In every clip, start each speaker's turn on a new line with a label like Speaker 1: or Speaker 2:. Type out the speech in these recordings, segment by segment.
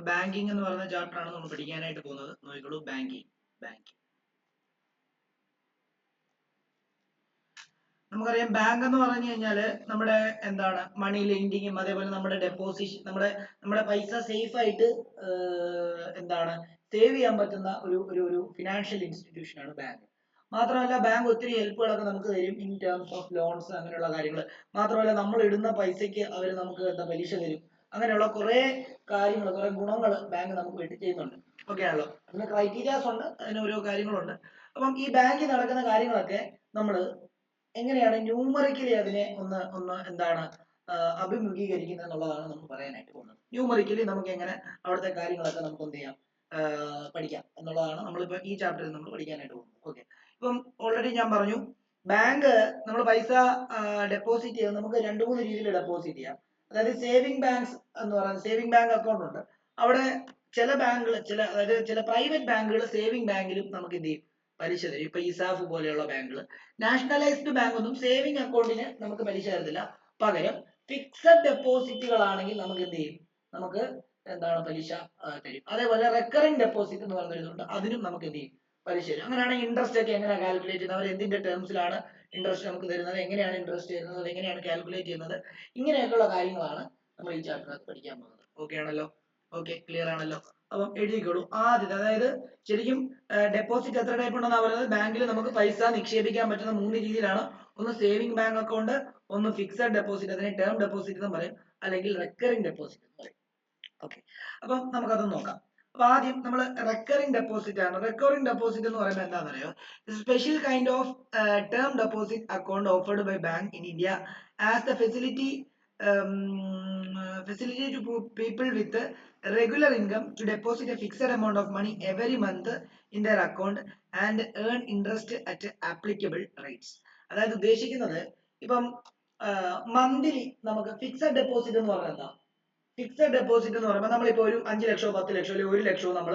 Speaker 1: Banking എന്ന് പറയുന്ന chapter ആണ് നമ്മൾ പഠിക്കാനായിട്ട് പോകുന്നത്. നോക്കിക്കോളൂ, ബാങ്കിങ്. നമുക്കറിയാം ബാങ്ക് എന്ന് പറഞ്ഞു കഴിഞ്ഞാല് നമ്മുടെ എന്താണ് മണി ലെൻഡിങ്ങും അതേപോലെ നമ്മുടെ ഡെപ്പോസിറ്റ് നമ്മുടെ പൈസ സേഫ് ആയിട്ട് എന്താണ് സേവ് ചെയ്യാൻ പറ്റുന്ന ഒരു ഫിനാൻഷ്യൽ ഇൻസ്റ്റിറ്റ്യൂഷൻ ആണ് ബാങ്ക്. മാത്രമല്ല ബാങ്ക് ഒത്തിരി ഹെൽപ്പുകളൊക്കെ നമുക്ക് തരും ഇൻ ടേംസ് ഓഫ് ലോൺസ് അങ്ങനെയുള്ള കാര്യങ്ങൾ. മാത്രമല്ല നമ്മൾ ഇടുന്ന പൈസയ്ക്ക് അവർ നമുക്ക് എന്താ പലിശ തരും. അങ്ങനെയുള്ള കുറെ കാര്യങ്ങൾ, കുറെ ഗുണങ്ങൾ ബാങ്ക് നമുക്ക് വേണ്ടി ചെയ്യുന്നുണ്ട്. ഓക്കെ ആണല്ലോ. അതിന് ക്രൈറ്റീരിയാസ് ഉണ്ട്, അതിന് ഓരോ കാര്യങ്ങളുണ്ട്. അപ്പം ഈ ബാങ്കിൽ നടക്കുന്ന കാര്യങ്ങളൊക്കെ നമ്മൾ എങ്ങനെയാണ് ന്യൂമറിക്കലി അതിനെ ഒന്ന് എന്താണ് അഭിമുഖീകരിക്കുന്നത് എന്നുള്ളതാണ് നമ്മൾ പറയാനായിട്ട് പോകുന്നത്. ന്യൂമറിക്കലി നമുക്ക് എങ്ങനെ അവിടുത്തെ കാര്യങ്ങളൊക്കെ നമുക്ക് എന്ത് ചെയ്യാം, പഠിക്കാം എന്നുള്ളതാണ് നമ്മളിപ്പോൾ ഈ ചാപ്റ്ററിൽ നമ്മൾ പഠിക്കാനായിട്ട് പോകുന്നത്. ഓക്കെ. ഇപ്പം ഓൾറെഡി ഞാൻ പറഞ്ഞു, ബാങ്ക് നമ്മൾ പൈസ ഡെപ്പോസിറ്റ് ചെയ്യുന്നത് നമുക്ക് 2-3 രീതിയിൽ ഡെപ്പോസിറ്റ് ചെയ്യാം. അതായത് സേവിംഗ് ബാങ്ക്സ് എന്ന് പറയുന്നത്, സേവിംഗ് ബാങ്ക് അക്കൗണ്ട് ഉണ്ട്. അവിടെ ചില ബാങ്കുകൾ, അതായത് ചില പ്രൈവറ്റ് ബാങ്കുകൾ സേവിംഗ് ബാങ്കിലും നമുക്ക് എന്ത് ചെയ്യും, പലിശ തരും. ഇപ്പൊ ഇസാഫ് പോലെയുള്ള ബാങ്കുകൾ. നാഷണലൈസ്ഡ് ബാങ്ക് ഒന്നും സേവിംഗ് അക്കൗണ്ടിന് നമുക്ക് പലിശ തരത്തില്ല. പകരം ഫിക്സഡ് ഡെപ്പോസിറ്റുകളാണെങ്കിൽ നമുക്ക് എന്ത് ചെയ്യും, നമുക്ക് എന്താണ് പലിശ തരും. അതേപോലെ റെക്കറിംഗ് ഡെപ്പോസിറ്റ് എന്ന് പറയുന്നതുണ്ട്, അതിനും നമുക്ക് എന്ത് ചെയ്യും, പലിശ തരും. അങ്ങനെയാണെങ്കിൽ ഇൻട്രസ്റ്റ് ഒക്കെ എങ്ങനെയാണ് കാൽക്കുലേറ്റ് ചെയ്യുന്നത്, അവർ എന്തിന്റെ ടേംസിലാണ് ഇൻട്രസ്റ്റ് നമുക്ക് തരുന്നത്, എങ്ങനെയാണ് ഇൻട്രസ്റ്റ് തരുന്നത്, എങ്ങനെയാണ് കാൽക്കുലേറ്റ് ചെയ്യുന്നത്, ഇങ്ങനെയൊക്കെയുള്ള കാര്യങ്ങളാണ് നമ്മൾ ഈ ചാപ്റ്ററിനകത്ത് പഠിക്കാൻ പോകുന്നത്. ഓക്കെ ആണല്ലോ. ഓക്കെ, ക്ലിയർ ആണല്ലോ. അപ്പം എഴുതിക്കോളൂ. ആദ്യത്തെ, അതായത് ശരിക്കും ഡെപ്പോസിറ്റ് എത്ര ടൈപ്പ് ഉണ്ടെന്നാ പറയുന്നത്, ബാങ്കിൽ നമുക്ക് പൈസ നിക്ഷേപിക്കാൻ പറ്റുന്ന 3 രീതിയിലാണ്. ഒന്ന് സേവിംഗ് ബാങ്ക് അക്കൗണ്ട്, ഒന്ന് ഫിക്സഡ് ഡെപ്പോസിറ്റ്, അതിനെ ടേം ഡെപ്പോസിറ്റ് എന്ന് പറയും, അല്ലെങ്കിൽ റെക്കറിംഗ് ഡെപ്പോസിറ്റ് എന്ന് പറയും. ഓക്കെ, അപ്പം നമുക്കതൊന്ന് നോക്കാം. അപ്പൊ ആദ്യം നമ്മൾ റെക്കറിംഗ് ഡെപ്പോസിറ്റ് ആണ്. റെക്കറിംഗ് ഡെപ്പോസിറ്റ് എന്ന് പറയുന്നത് എന്താണെന്നറിയോ, special kind of term deposit account offered by bank in India as the facility to people with regular income to deposit a fixed amount of money every month in their account and earn interest at applicable rates. അതായത് ഉദ്ദേശിക്കുന്നത്, ഇപ്പം monthly നമുക്ക് fixed deposit എന്ന് പറഞ്ഞാൽ എന്താ, fixed deposit എന്ന് പറയുമ്പോൾ നമ്മളിപ്പോൾ ഒരു 5 ലക്ഷമോ 10 ലക്ഷമോ അല്ലെങ്കിൽ 1 ലക്ഷമോ നമ്മൾ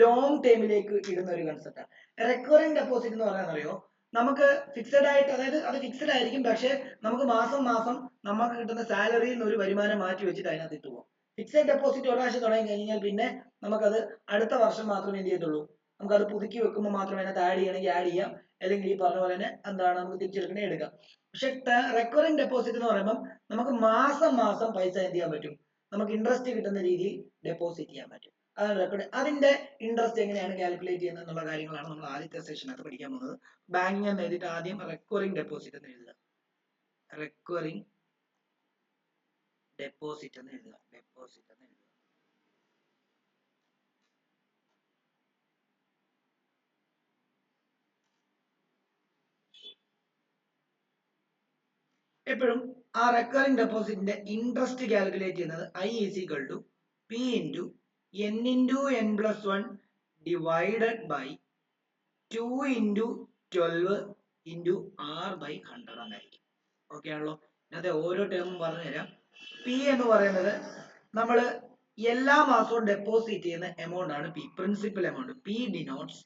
Speaker 1: ലോങ് ടൈമിലേക്ക് ഇടുന്ന ഒരു കൺസെപ്റ്റാണ്. റെക്കറിംഗ് ഡെപ്പോസിറ്റ് എന്ന് പറയാൻ അറിയോ, നമുക്ക് ഫിക്സഡ് ആയിട്ട്, അതായത് അത് ഫിക്സഡ് ആയിരിക്കും, പക്ഷെ നമുക്ക് മാസം മാസം നമുക്ക് കിട്ടുന്ന സാലറിയിൽ നിന്ന് ഒരു വരുമാനം മാറ്റി വെച്ചിട്ട് അതിനകത്ത് ഇട്ട് പോകും. ഫിക്സഡ് ഡെപ്പോസിറ്റ് ഒരു പ്രാവശ്യം തുടങ്ങി കഴിഞ്ഞാൽ പിന്നെ നമുക്കത് അടുത്ത വർഷം മാത്രമേ എന്ത് ചെയ്യത്തുള്ളൂ, നമുക്കത് പുതുക്കി വെക്കുമ്പോൾ മാത്രമേ അതിനകത്ത് ആഡ് ചെയ്യണമെങ്കിൽ ആഡ് ചെയ്യാം, അല്ലെങ്കിൽ ഈ പറഞ്ഞ പോലെ തന്നെ എന്താണ് നമുക്ക് തിരിച്ചെടുക്കണേ എടുക്കാം. പക്ഷെ റെക്കറിംഗ് ഡെപ്പോസിറ്റ് എന്ന് പറയുമ്പോൾ നമുക്ക് മാസം മാസം പൈസ എന്ത് ചെയ്യാൻ പറ്റും, നമുക്ക് ഇൻട്രസ്റ്റ് കിട്ടുന്ന രീതിയിൽ ഡെപ്പോസിറ്റ് ചെയ്യാൻ പറ്റും. അതാണ് റെക്കോർഡ്. അതിന്റെ ഇൻട്രസ്റ്റ് എങ്ങനെയാണ് കാൽക്കുലേറ്റ് ചെയ്യുന്നത് എന്നുള്ള കാര്യങ്ങളാണ് നമ്മൾ ആദ്യത്തെ സെഷനകത്ത് പഠിക്കാൻ പോകുന്നത്. ബാങ്കിങ് എന്ന് എഴുതിയിട്ട് ആദ്യം റെക്കറിംഗ് ഡെപ്പോസിറ്റ് എന്ന് എഴുതുക. റെക്കറിംഗ് ഡെപ്പോസിറ്റ് എന്ന് എഴുതുക. ഡെപ്പോസിറ്റ് എന്ന് എഴുതുക. എപ്പോഴും ആ റെക്കറിംഗ് ഡെപ്പോസിറ്റിന്റെ ഇൻട്രസ്റ്റ് കാൽക്കുലേറ്റ് ചെയ്യുന്നത് I is equal to P into N into N+1 divided by 2 into 12 into R by 100 എന്നായിരിക്കും. ഓക്കെ ആണല്ലോ. ഇതിനകത്തെ ഓരോ ടേമും പറഞ്ഞു തരാം. പി എന്ന് പറയുന്നത് നമ്മൾ എല്ലാ മാസവും ഡെപ്പോസിറ്റ് ചെയ്യുന്ന എമൗണ്ട് ആണ് P, principal amount. P denotes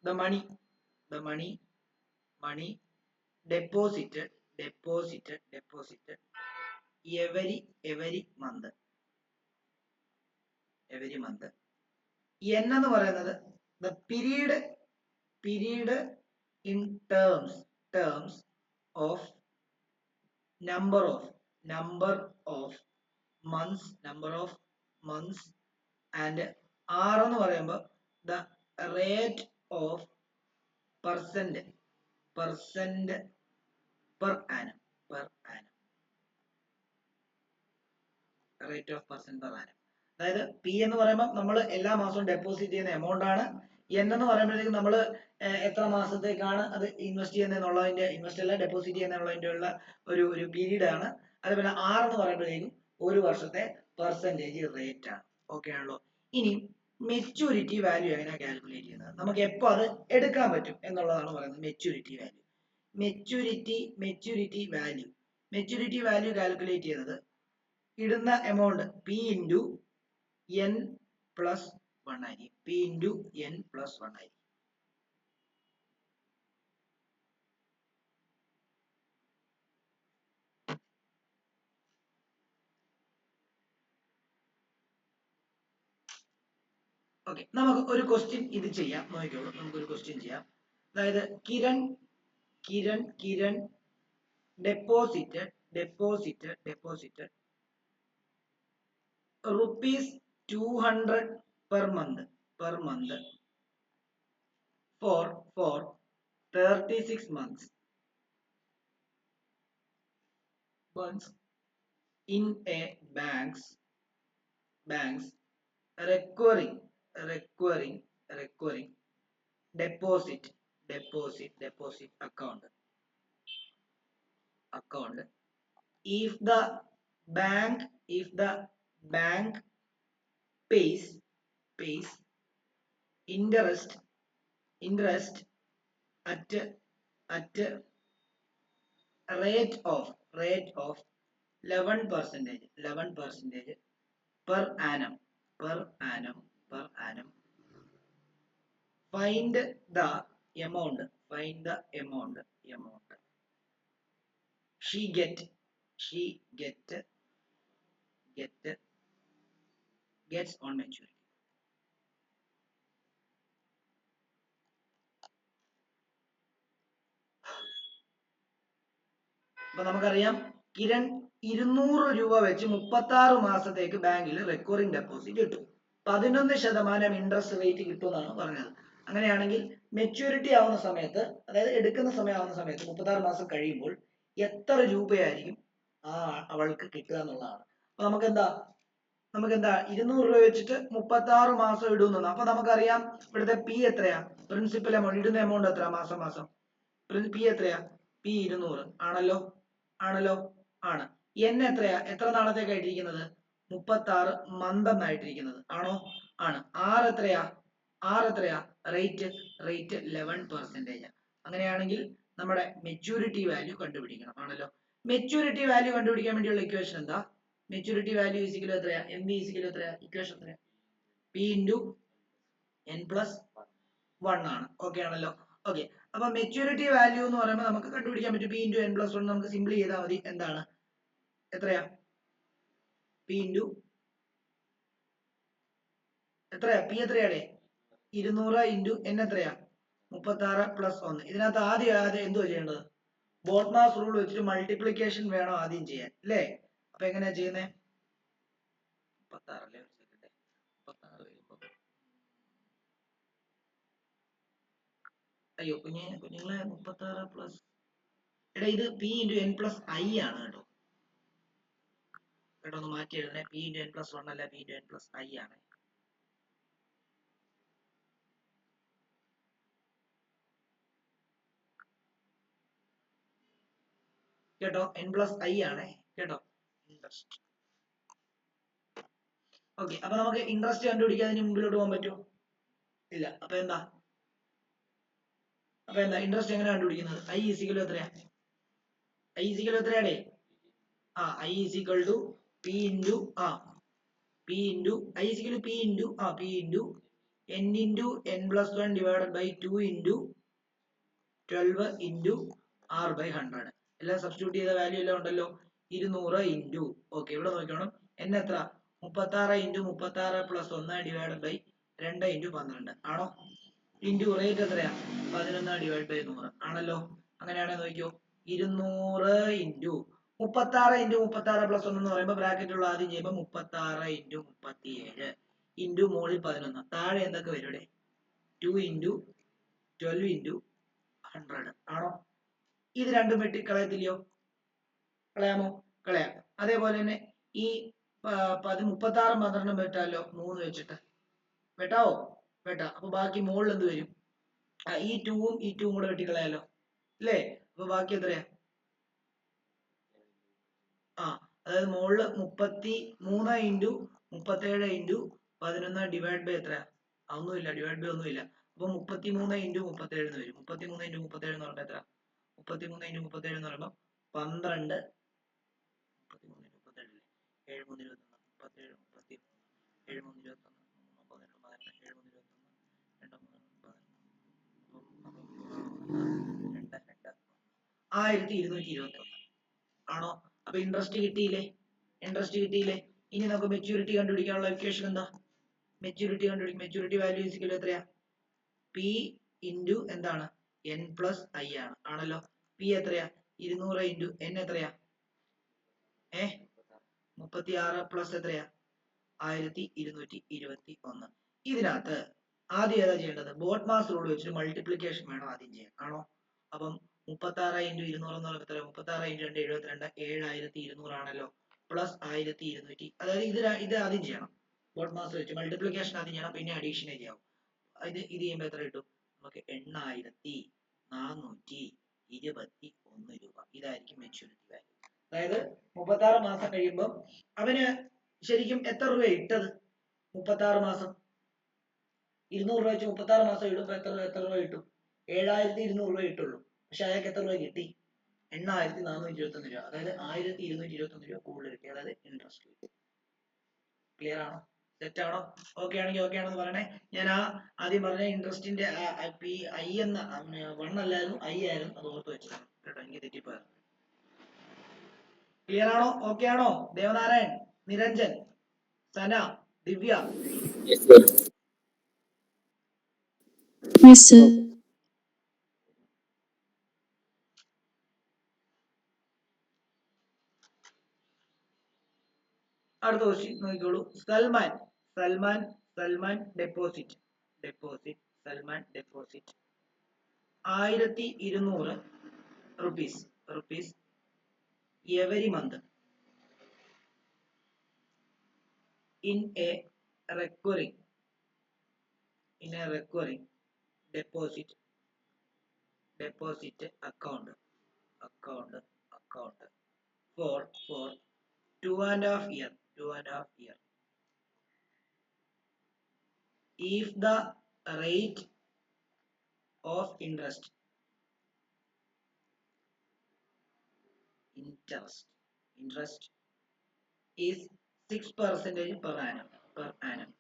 Speaker 1: the money deposited every month. N എന്ന് പറയുന്നത് the period in terms of number of months and R എന്ന് പറയുമ്പോൾ the rate of percent per annum. Rate of percent per annum. അതായത് P എന്ന് പറയുമ്പോൾ നമ്മൾ എല്ലാ മാസവും ഡെപ്പോസിറ്റ് ചെയ്യുന്ന എമൗണ്ട് ആണ്. എൻ എന്ന് പറയുമ്പോഴത്തേക്കും നമ്മൾ എത്ര മാസത്തേക്കാണ് അത് ഇൻവെസ്റ്റ് ചെയ്യുന്നതിനുള്ളതിന്റെ, ഇൻവെസ്റ്റ് അല്ല ഡെപ്പോസിറ്റ് ചെയ്യുന്നതിനുള്ളതിന്റെ ഉള്ള ഒരു പീരീഡ് ആണ്. അതേപോലെ ആർ എന്ന് പറയുമ്പോഴത്തേക്കും ഒരു വർഷത്തെ പെർസെന്റേജ് റേറ്റ് ആണ്. ഓക്കെ ആണല്ലോ. ഇനി മെച്യൂരിറ്റി വാല്യൂ എങ്ങനെയാണ് കാൽക്കുലേറ്റ് ചെയ്യുന്നത്, നമുക്ക് എപ്പോൾ അത് എടുക്കാൻ പറ്റും എന്നുള്ളതാണ് പറയുന്നത്. മെച്യൂരിറ്റി വാല്യൂ കാൽക്കുലേറ്റ് ചെയ്യുന്നത് ഇടുന്ന amount P into N plus 1 ആയിരിക്കും. ഓക്കെ, നമുക്ക് ഒരു ക്വസ്റ്റ്യൻ ഇത് ചെയ്യാം. നോക്കിക്കോളൂ, നമുക്കൊരു ക്വസ്റ്റ്യൻ ചെയ്യാം. അതായത് Kiran deposited rupees 200 per month for 36 months in a bank's recurring deposit account. If the bank pays interest at rate of 11% per annum. Find the amount she gets on maturity. അപ്പൊ നമുക്കറിയാം കിരൺ 200 രൂപ വെച്ച് 36 മാസത്തേക്ക് ബാങ്കിൽ റെക്കറിംഗ് ഡെപ്പോസിറ്റ് ഇട്ടു. 11% interest rate കിട്ടുമെന്നാണ് പറഞ്ഞത്. അങ്ങനെയാണെങ്കിൽ മെച്യൂരിറ്റി ആവുന്ന സമയത്ത്, അതായത് എടുക്കുന്ന സമയമാവുന്ന സമയത്ത് 36 മാസം കഴിയുമ്പോൾ എത്ര രൂപയായിരിക്കും അവൾക്ക് കിട്ടുക എന്നുള്ളതാണ്. അപ്പൊ നമുക്കെന്താ 200 രൂപ വെച്ചിട്ട് 36 മാസം ഇടുന്നു. അപ്പൊ നമുക്കറിയാം ഇവിടുത്തെ പി എത്രയാ, പ്രിൻസിപ്പൽ എമൗണ്ട്, ഇടുന്ന എമൗണ്ട് എത്ര മാസം പി എത്രയാ, പി 200 ആണല്ലോ ആണ്. എൻ എത്രയാ, എത്ര നാളത്തേക്കായിട്ടിരിക്കുന്നത്, 36 മന്ത് എന്നായിട്ടിരിക്കുന്നത് ആണോ, ആണ്. ആർ എത്രയാ, റേറ്റ് 11%. അങ്ങനെയാണെങ്കിൽ നമ്മുടെ മെച്യൂരിറ്റി വാല്യൂ കണ്ടുപിടിക്കണം ആണല്ലോ. മെച്യൂരിറ്റി വാല്യൂ കണ്ടുപിടിക്കാൻ വേണ്ടിയുള്ള ഇക്വേഷൻ എന്താ, മെച്യൂരിറ്റി വാല്യൂ ഈസിക്കൽ എത്രയാ, എം ബി ഈസിക്കൽ എത്രയാ, ഇക്വേഷൻ എത്രയാ, പി ഇൻറ്റു എൻ പ്ലസ് 1 ആണ്. ഓക്കെ ആണല്ലോ. ഓക്കെ, അപ്പൊ മെച്യൂരിറ്റി വാല്യൂ എന്ന് പറയുമ്പോൾ നമുക്ക് കണ്ടുപിടിക്കാൻ പറ്റും, പി ഇൻറ്റു എൻ പ്ലസ് 1 നമുക്ക് സിംപ്ലി ചെയ്താൽ മതി. എന്താണ്, എത്രയാ, പി ഇൻറ്റു എത്രയാ, പി എത്രയാടേ, 200 ഇൻറ്റു എൻ എത്രയാ, 36 പ്ലസ് 1. ഇതിനകത്ത് ആദ്യം എന്തുവാ ചെയ്യേണ്ടത്, ബോട്ട്മാസ് റൂൾ വെച്ചിട്ട് മൾട്ടിപ്ലിക്കേഷൻ വേണം ആദ്യം ചെയ്യാൻ, അല്ലേ? അപ്പൊ എങ്ങനെയാ ചെയ്യുന്നത്, 36 അല്ലേ, 36 അയ്യോ കുഞ്ഞുങ്ങളെ 36 പ്ലസ്, എടാ ഇത് P into N plus I ആണ് കേട്ടോ, ഒന്ന് മാറ്റി എഴുതണേ. പി ഇൻറ്റു എൻ പ്ലസ് 1 അല്ല, P into N plus I ആണ് കേട്ടോ, എൻ പ്ലസ് ഐ ആണ് കേട്ടോ, ഇൻട്രസ്റ്റ്. ഓക്കെ, അപ്പൊ നമുക്ക് ഇൻട്രസ്റ്റ് കണ്ടുപിടിക്കാതിന് മുമ്പിലോട്ട് പോകാൻ പറ്റുമോ, ഇല്ല. അപ്പൊ എന്താ ഇൻട്രസ്റ്റ് എങ്ങനെ കണ്ടുപിടിക്കുന്നത്, ഐ ഈസിക്കൽ എത്രയാ, എത്രയാടേ, I is equal to P into I is equal P into N into N plus 1 divided by 2 into 12 into R by 100. എല്ലാം സബ്സ്റ്റിറ്റ്യൂട്ട് ചെയ്ത വാല്യൂ എല്ലാം ഉണ്ടല്ലോ. 200 ഇൻറ്റു, ഓക്കെ ഇവിടെ നോക്കണം, എൻ എത്ര, 36 into 36 plus 1 divided by 2 into 12 ആണോ, ഇൻറ്റു റേറ്റ് എത്രയാ, 11 divide by 100 ആണല്ലോ. അങ്ങനെയാണെങ്കിൽ നോക്കിയോ, 200 ഇൻറ്റു 36 ഇൻറ്റു 36 പ്ലസ് 1 എന്ന് പറയുമ്പോൾ ബ്രാക്കറ്റുള്ള ആദ്യം ചെയ്യുമ്പോൾ 36 ഇൻറ്റു 37 ഇൻറ്റു മോളിൽ 11, താഴെ എന്തൊക്കെ വരും ഇവിടെ, 2 ഇൻറ്റു 12 ഇൻറ്റു 100 ആണോ. ഇത് രണ്ടും വെട്ടി കളയത്തില്ലയോ, കളയാമോ, കളയാം. അതേപോലെ തന്നെ ഈ 36 12 വെട്ടാലോ, 3 വെച്ചിട്ട് വെട്ടാവോ, വെട്ടാം. അപ്പൊ ബാക്കി മുകളിൽ എന്ത് വരും, ഈ 2ഉം ഈ 2ഉം കൂടെ വെട്ടിക്കളയാലോ, അല്ലേ. അപ്പൊ ബാക്കി എത്രയാ, അതായത് മുകളില് 33 ഇൻറ്റു 37 ഇൻറ്റു 11 ഡിവൈഡ് ബൈ എത്രയാ, ഒന്നുമില്ല, ഡിവൈഡ് ബൈ ഒന്നുമില്ല. അപ്പൊ 33 ഇൻറ്റു 37 എന്ന് വരും. 33 ഇൻറ്റു 37 എന്ന് പറയുമ്പോൾ എത്ര, 33 ഇൻറ്റു 37 എന്ന് പറയുമ്പോൾ 12, 33 ഇൻറ്റു 37 7 3 21, 37 37 7 3 21, 3 11 11 7 3 21, 2 1221 ആണോ. അപ്പൊ ഇൻട്രസ്റ്റ് കിട്ടിയില്ലേ, ഇനി നമുക്ക് മെച്യൂരിറ്റി കണ്ടുപിടിക്കാനുള്ള ഇക്വേഷൻ എന്താ, മെച്യൂരിറ്റി കണ്ടുപിടിക്കും. മെച്യൂരിറ്റി വാല്യൂ ഈക്വൽ എത്രയാ? പി ഇൻറ്റു എന്താണ് എൻ പ്ലസ് ഐ ആണ്. ആണല്ലോ. പി എത്രയാ? 200 ഇൻറ്റു എൻ എത്രയാ? 36 പ്ലസ് എത്രയാ? 1221. ഇതിനകത്ത് ആദ്യം ഏതാ ചെയ്യേണ്ടത്? ബോട്ട് മാസ് റൂൾ വെച്ചിട്ട് മൾട്ടിപ്ലിക്കേഷൻ വേണം ആദ്യം ചെയ്യാൻ. ആണോ? അപ്പം 36 ഇൻറ്റു 200 എന്ന് പറയുമ്പോൾ എത്ര? 36 ഇൻറ്റു 2 72, 7200 ആണല്ലോ. പ്ലസ് 1220. അതായത് ഇത് ആദ്യം ചെയ്യണം. ബോട്ട് മാസ് വെച്ച് മൾട്ടിപ്ലിക്കേഷൻ ആദ്യം ചെയ്യണം, പിന്നെ അഡീഷനെ ചെയ്യാം. ഇത് ചെയ്യുമ്പോൾ എത്ര കിട്ടും? നമുക്ക് 8421 രൂപ. ഇതായിരിക്കും മെച്യൂരിറ്റി വാല്യൂ. അതായത് 36 മാസം കഴിയുമ്പോൾ അവന് ശരിക്കും എത്ര രൂപ ഇട്ടത്? 36 മാസം 200 രൂപ വെച്ച് 36 മാസം ഇടുമ്പോൾ എത്ര രൂപ കിട്ടും? 7200 രൂപ കിട്ടുള്ളൂ. പക്ഷെ അയാൾക്ക് എത്ര രൂപ കിട്ടി? 8421 രൂപ. അതായത് 1221 രൂപ കൂടുതൽ കിട്ടി. അതായത് ഇൻട്രസ്റ്റ് കിട്ടി. ക്ലിയർ ആണോ? സെറ്റ് ആണോ? ഓക്കെ ആണെങ്കിൽ ഓക്കെ ആണെന്ന് പറയണേ. ഞാൻ ആദ്യം പറഞ്ഞ ഇൻട്രസ്റ്റിന്റെ ഐ എന്ന 1 അല്ലായിരുന്നു, ഐ ആയിരുന്നു. അത് ഓർത്ത് വെച്ചതാണ് കേട്ടോ, എനിക്ക് തെറ്റിപ്പോയത്. ക്ലിയർ ആണോ? ഓക്കെ ആണോ? ദേവനാരായൺ, നിരഞ്ജൻ, സന, ദിവ്യ.
Speaker 2: Yes, sir.
Speaker 1: അടുത്ത ക്വസ്റ്റ്യൻ നോക്കിക്കോളൂ. Salman deposit Salman deposit 1200 rupees every month in a recurring deposit account for 2.5 year. If the rate of interest is 6% per annum.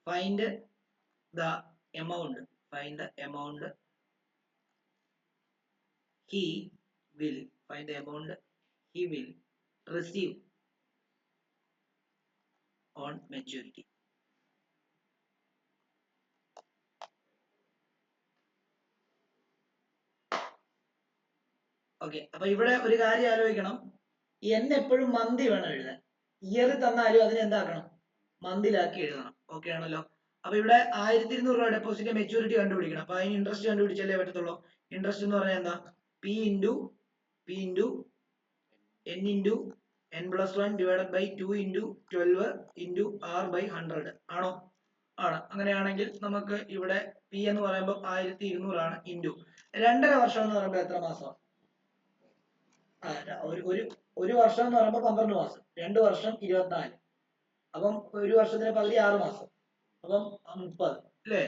Speaker 1: Find the amount he will receive on maturity. Okay, അപ്പൊ ഇവിടെ ഒരു കാര്യം ആലോചിക്കണം. N എപ്പോഴും മന്തി വേണം എഴുതാൻ. Year തന്നാലും അതിനെ എന്താക്കണം? മന്തിലാക്കി എഴുതണം. ഓക്കെ ആണല്ലോ. അപ്പൊ ഇവിടെ 1200 രൂപ ഡെപ്പോസിറ്റ് മെച്യൂരിറ്റി കണ്ടുപിടിക്കണം. അപ്പൊ അതിന് ഇൻട്രസ്റ്റ് കണ്ടുപിടിച്ചാലേ പറ്റത്തുള്ളൂ. ഇൻട്രസ്റ്റ് എന്ന് പറഞ്ഞാൽ എന്താ? P into N into N plus 1 divided by 2 into 12 into R by 100 ആണോ? ആണ്. അങ്ങനെയാണെങ്കിൽ നമുക്ക് ഇവിടെ പി എന്ന് പറയുമ്പോൾ 1200 ആണ്. ഇൻറ്റു 2.5 വർഷം എന്ന് പറയുമ്പോൾ എത്ര മാസം? ഒരു വർഷം എന്ന് പറയുമ്പോൾ 12 മാസം, 2 വർഷം 24. അപ്പം ഒരു വർഷത്തിന് പകുതി 6 മാസം, അപ്പം 30 അല്ലേ?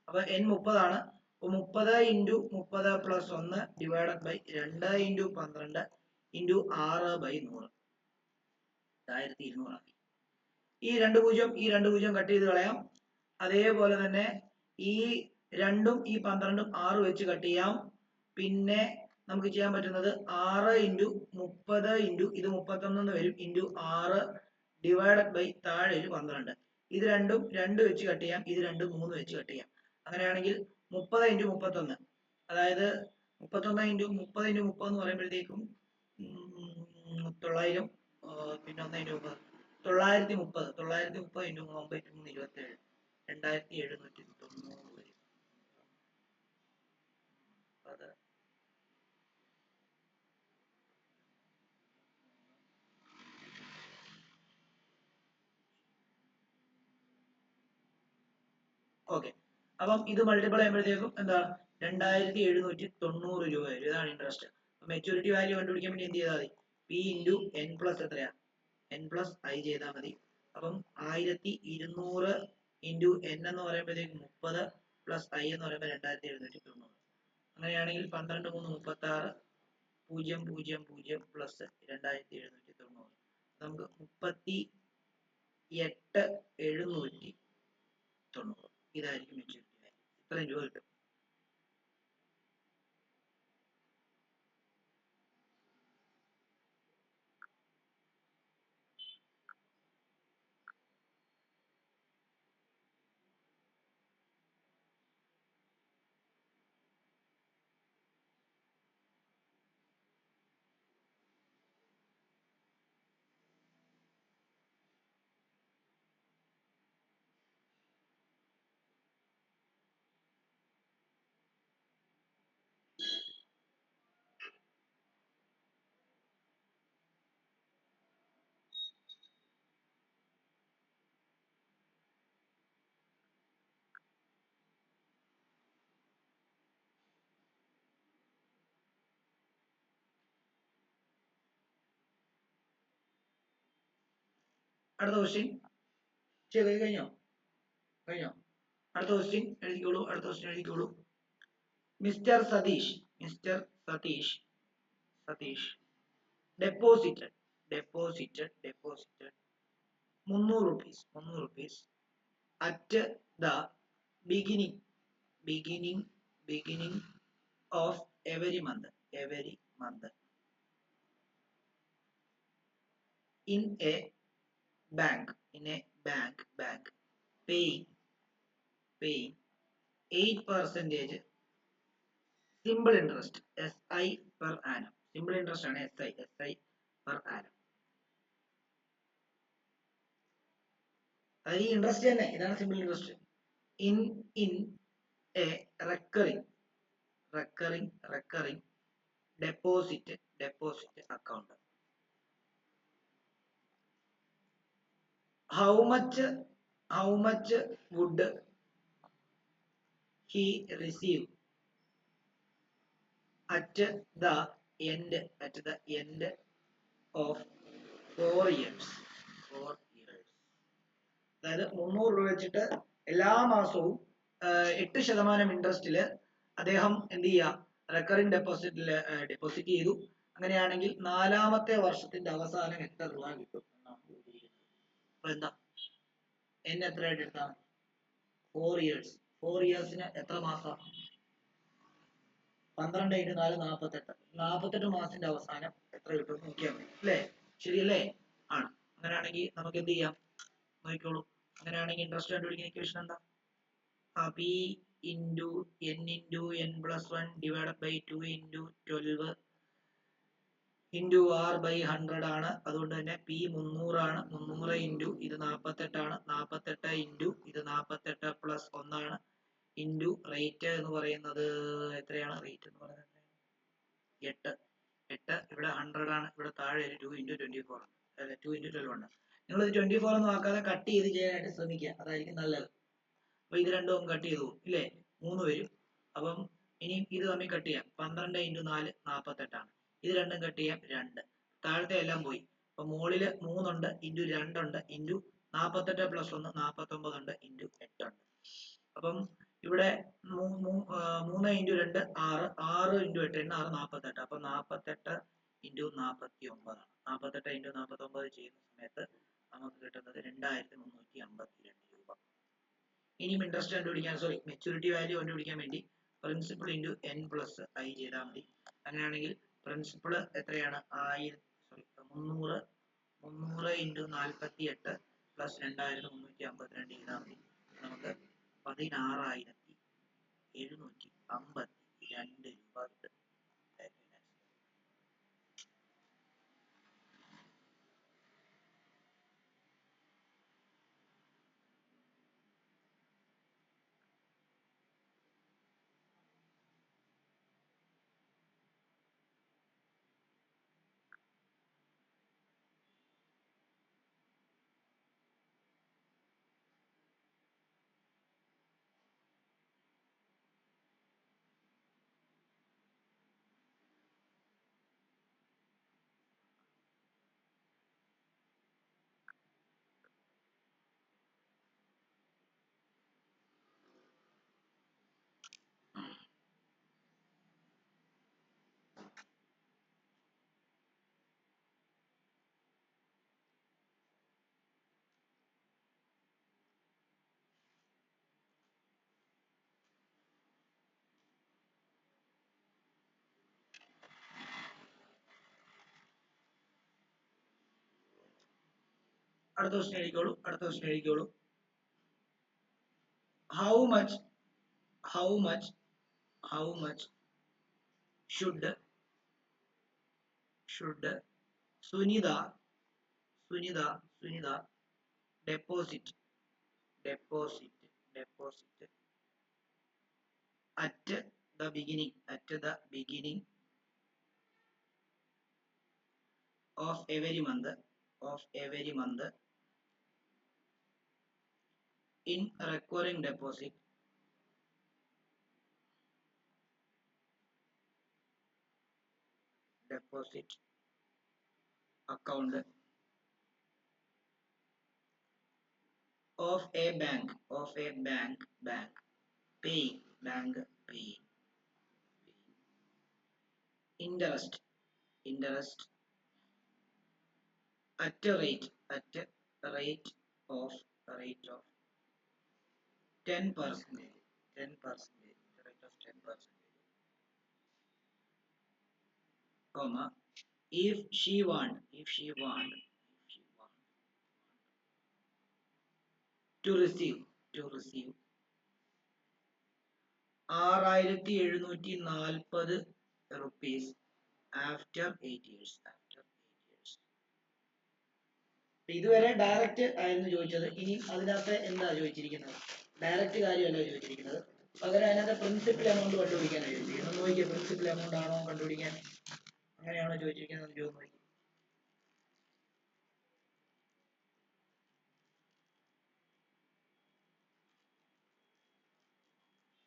Speaker 1: അപ്പൊ n 30 ആണ്. 30 into 30 plus 1 divided by 2 into 12 into 6 by 100, 1200 ആക്കി. ഈ 2 0 കട്ട് ചെയ്ത് കളയാം. അതേപോലെ തന്നെ ഈ 2ഉം ഈ 12ഉം 6 വെച്ച് കട്ട് ചെയ്യാം. പിന്നെ നമുക്ക് ചെയ്യാൻ പറ്റുന്നത് 6 ഇൻറ്റു 30 ഇൻറ്റു ഇത് 31 വരും ഇൻറ്റു 6 ഡിവൈഡഡ് ബൈ താഴെ ഒരു 12. ഇത് രണ്ടും 2 വെച്ച് കട്ട് ചെയ്യാം. ഇത് രണ്ടും 3 വെച്ച് കട്ട് ചെയ്യാം. അങ്ങനെയാണെങ്കിൽ 30 ഇൻറ്റു 31, അതായത് 31 ഇൻറ്റു 30 ഇൻറ്റു 30 എന്ന് പറയുമ്പോഴത്തേക്കും 900, പിന്നെ 1 ഇൻറ്റു 30 930 ഇൻറ്റു 3 27, 2790 വരും. അത് ഓക്കെ. അപ്പം ഇത് മൾട്ടിപ്പിൾ ചെയ്യുമ്പോഴത്തേക്കും എന്താണ്? 2790 രൂപ വരും. ഇതാണ് ഇൻട്രസ്റ്റ്. മെച്യൂരിറ്റി വാല്യൂ കണ്ടുപിടിക്കാൻ വേണ്ടി എന്ത് ചെയ്താൽ മതി? പി ഇൻറ്റു എൻ പ്ലസ് എത്രയാ? എൻ പ്ലസ് ഐ ചെയ്താൽ മതി. അപ്പം 1200 ഇൻറ്റു എൻ എന്ന് പറയുമ്പോഴത്തേക്കും 30 പ്ലസ് ഐ എന്ന് പറയുമ്പോൾ 2790. അങ്ങനെയാണെങ്കിൽ 12 3 36, 000 പ്ലസ് 2790 നമുക്ക് 38,790. ഇതായിരിക്കും മെച്യൂരിറ്റി വാല്യൂ. ഇത്രയും രൂപ കിട്ടും. അടുത്ത ക്വസ്റ്റ്യൻ ചെയ്ത് കഴിഞ്ഞോ? അടുത്ത ക്വസ്റ്റ്യൻ എഴുതിക്കോളൂ. Mister Satish deposited 300 rupees at the beginning of every month in a bank paying 8% simple interest SI per annum. Simple interest ആണ് SI per annum. അത് ഈ ഇൻട്രസ്റ്റ് തന്നെ, ഇതാണ് simple interest. in a recurring deposit account. How much would he receive at the end of 4 years? അതായത് 300 രൂപ വെച്ചിട്ട് എല്ലാ മാസവും 8% ഇൻട്രസ്റ്റില് അദ്ദേഹം എന്ത് ചെയ്യുക, റെക്കറിംഗ് ഡെപ്പോസിറ്റ് ചെയ്തു. അങ്ങനെയാണെങ്കിൽ 4ാമത്തെ വർഷത്തിന്റെ അവസാനം എത്ര രൂപ കിട്ടും? അപ്പൊ എന്താ n എത്രയായിട്ട് എടുത്താൽ 4 years. 4 ഇയേഴ്സിന് എത്ര മാസം? 12 × 4 48. 48 മാസത്തിന്റെ അവസാനം എത്ര കിട്ടും നോക്കിയാൽ മതി അല്ലേ? ശരിയല്ലേ? ആണ്. അങ്ങനെയാണെങ്കിൽ നമുക്ക് എന്ത് ചെയ്യാം നോക്കിക്കോളൂ. അങ്ങനെയാണെങ്കിൽ ഇൻട്രസ്റ്റ് കണ്ടുപിടിക്കുന്ന ഇക്വേഷൻ എന്താ? P × n × n+1 divided by 2 × 12 × R/100 ആണ്. അതുകൊണ്ട് തന്നെ P 300 ആണ്. 300 × ഇത് 48 ആണ്. 48 × ഇത് 48 + 1 ആണ്. റേറ്റ് എന്ന് പറയുന്നത് എത്രയാണ്? റേറ്റ് എന്ന് പറയുന്നത് 8 ഇവിടെ 100 ആണ്. ഇവിടെ താഴെ 2 × 24 അല്ല 2 × 12 ആണ്. നിങ്ങൾ ഇത് 24 ഒന്നും ആക്കാതെ കട്ട് ചെയ്ത് ചെയ്യാനായിട്ട് ശ്രമിക്കുക, അതായിരിക്കും നല്ലത്. അപ്പൊ ഇത് രണ്ടും കട്ട് ചെയ്തു ഇല്ലേ? 3 വരും. അപ്പം ഇനി ഇത് തമ്മിൽ കട്ട് ചെയ്യാം. 12 × 4 48 ആണ്. ഇത് രണ്ടും കട്ട് ചെയ്യാം 2. താഴത്തെ എല്ലാം പോയി. അപ്പൊ മുകളില് 3 ഉണ്ട്, × 2 ഉണ്ട്, × 48 + 1 49 ഉണ്ട്, × 8 ഉണ്ട്. അപ്പം ഇവിടെ 3 × 2 6, 6 × 8 48. അപ്പൊ 48 × 49 ആണ്. 48 × 49 ചെയ്യുന്ന സമയത്ത് നമുക്ക് കിട്ടുന്നത് 2352 രൂപ. ഇനിയും ഇൻട്രസ്റ്റ് കണ്ടുപിടിക്കാൻ, മെച്ചൂരിറ്റി വാല്യൂ കണ്ടുപിടിക്കാൻ വേണ്ടി പ്രിൻസിപ്പൽ × n+i ചെയ്താൽ മതി. അങ്ങനെയാണെങ്കിൽ പ്രിൻസിപ്പൽ എത്രയാണ്? 300 × 48 + 2352 ചെയ്താൽ മതി. നമുക്ക് 16,752 രൂപ കിട്ടും. അടുത്ത question എഴുതിക്കോളൂ. How much should Sunitha deposit at the beginning of every month in recurring deposit account of a bank paying bank paying interest at a rate of 10%, rate of 10%, comma, if she want to receive 6740 rupees after 8 years. ഇതുവരെ direct ആയിരുന്നു ചോദിച്ചത്. ഇനി അതിനകത്ത് എന്താ ചോദിച്ചിരിക്കുന്നത്? Direct കാര്യമല്ല ചോദിച്ചിരിക്കുന്നത്, പകരം അതിനകത്ത് പ്രിൻസിപ്പൽ എമൗണ്ട് കണ്ടുപിടിക്കാനാണ് ചോദിച്ചിരിക്കുന്നത്. നോക്കിയേ, പ്രിൻസിപ്പൽ എമൗണ്ട് ആണോ കണ്ടുപിടിക്കാൻ, അങ്ങനെയാണോ ചോദിച്ചിരിക്കുന്നത്? നോക്കി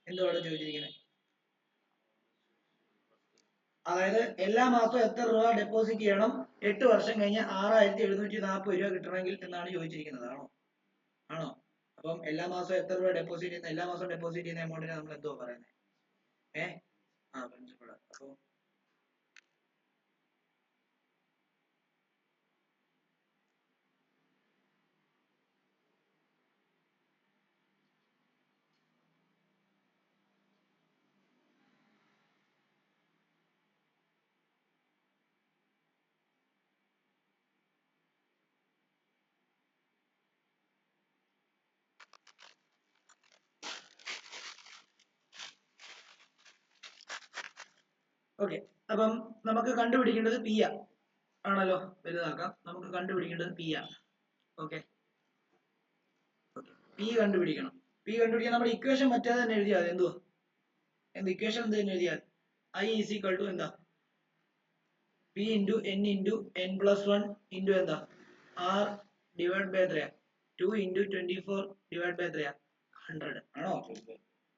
Speaker 1: എന്തുവാണ് ചോദിച്ചിരിക്കുന്നത്? അതായത് എല്ലാ മാസവും എത്ര രൂപ ഡെപ്പോസിറ്റ് ചെയ്യണം 8 വർഷം കഴിഞ്ഞ് 6740 രൂപ കിട്ടണമെങ്കിൽ എന്നാണ് ചോദിച്ചിരിക്കുന്നത്. ആണോ? അപ്പം എല്ലാ മാസവും എത്ര രൂപ ഡെപ്പോസിറ്റ് ചെയ്യുന്ന, എല്ലാ മാസവും ഡെപ്പോസിറ്റ് ചെയ്യുന്ന എമൗണ്ടിനെ നമ്മൾ എന്തോ പറയുന്നത്? പ്രിൻസിപ്പൾ. അപ്പോൾ ഓക്കെ, അപ്പം നമുക്ക് കണ്ടുപിടിക്കേണ്ടത് പി ആണല്ലോ. വലുതാക്കാം. നമുക്ക് കണ്ടുപിടിക്കേണ്ടത് പി ആണ്. ഓക്കെ, പി കണ്ടുപിടിക്കണം. നമ്മുടെ ഇക്വേഷൻ മറ്റേ തന്നെ എഴുതിയാൽ എന്തുവാ? ഇക്വേഷൻ എന്ത് തന്നെ എഴുതിയാൽ ഐ ഈസ് ഈക്വൽ ടു എന്താ? P into n plus 1 into എന്താ? ആർ ഡിവൈഡ് ബൈ എത്രയാ? 2 ഇൻറ്റു 24 ഡിവൈഡ് ബൈ എത്രയാ? 100 ആണോ?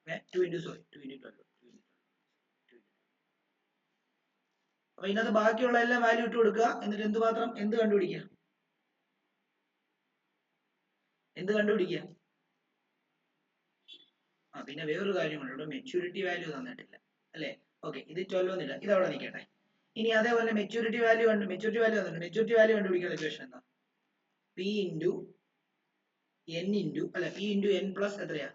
Speaker 1: 2 ഇൻറ്റു 12. അപ്പൊ ഇതിനകത്ത് ബാക്കിയുള്ള എല്ലാം വാല്യൂ ഇട്ട് കൊടുക്കുക. എന്നിട്ട് എന്ത് കണ്ടുപിടിക്കുക? പിന്നെ വേറൊരു കാര്യമുണ്ട്, ഇവിടെ മെച്യൂരിറ്റി വാല്യൂ തന്നിട്ടില്ല അല്ലേ? ഓക്കെ, ഇത് 12 എന്നില്ല, ഇത് അവിടെ നിൽക്കട്ടെ. ഇനി അതേപോലെ മെച്യൂരിറ്റി വാല്യൂ തന്നിട്ടുണ്ട്. മെച്യൂരിറ്റി വാല്യൂ കണ്ടുപിടിക്കാൻ ഇക്വേഷൻ എന്താ? പി ഇൻറ്റു n പ്ലസ് എത്രയാ?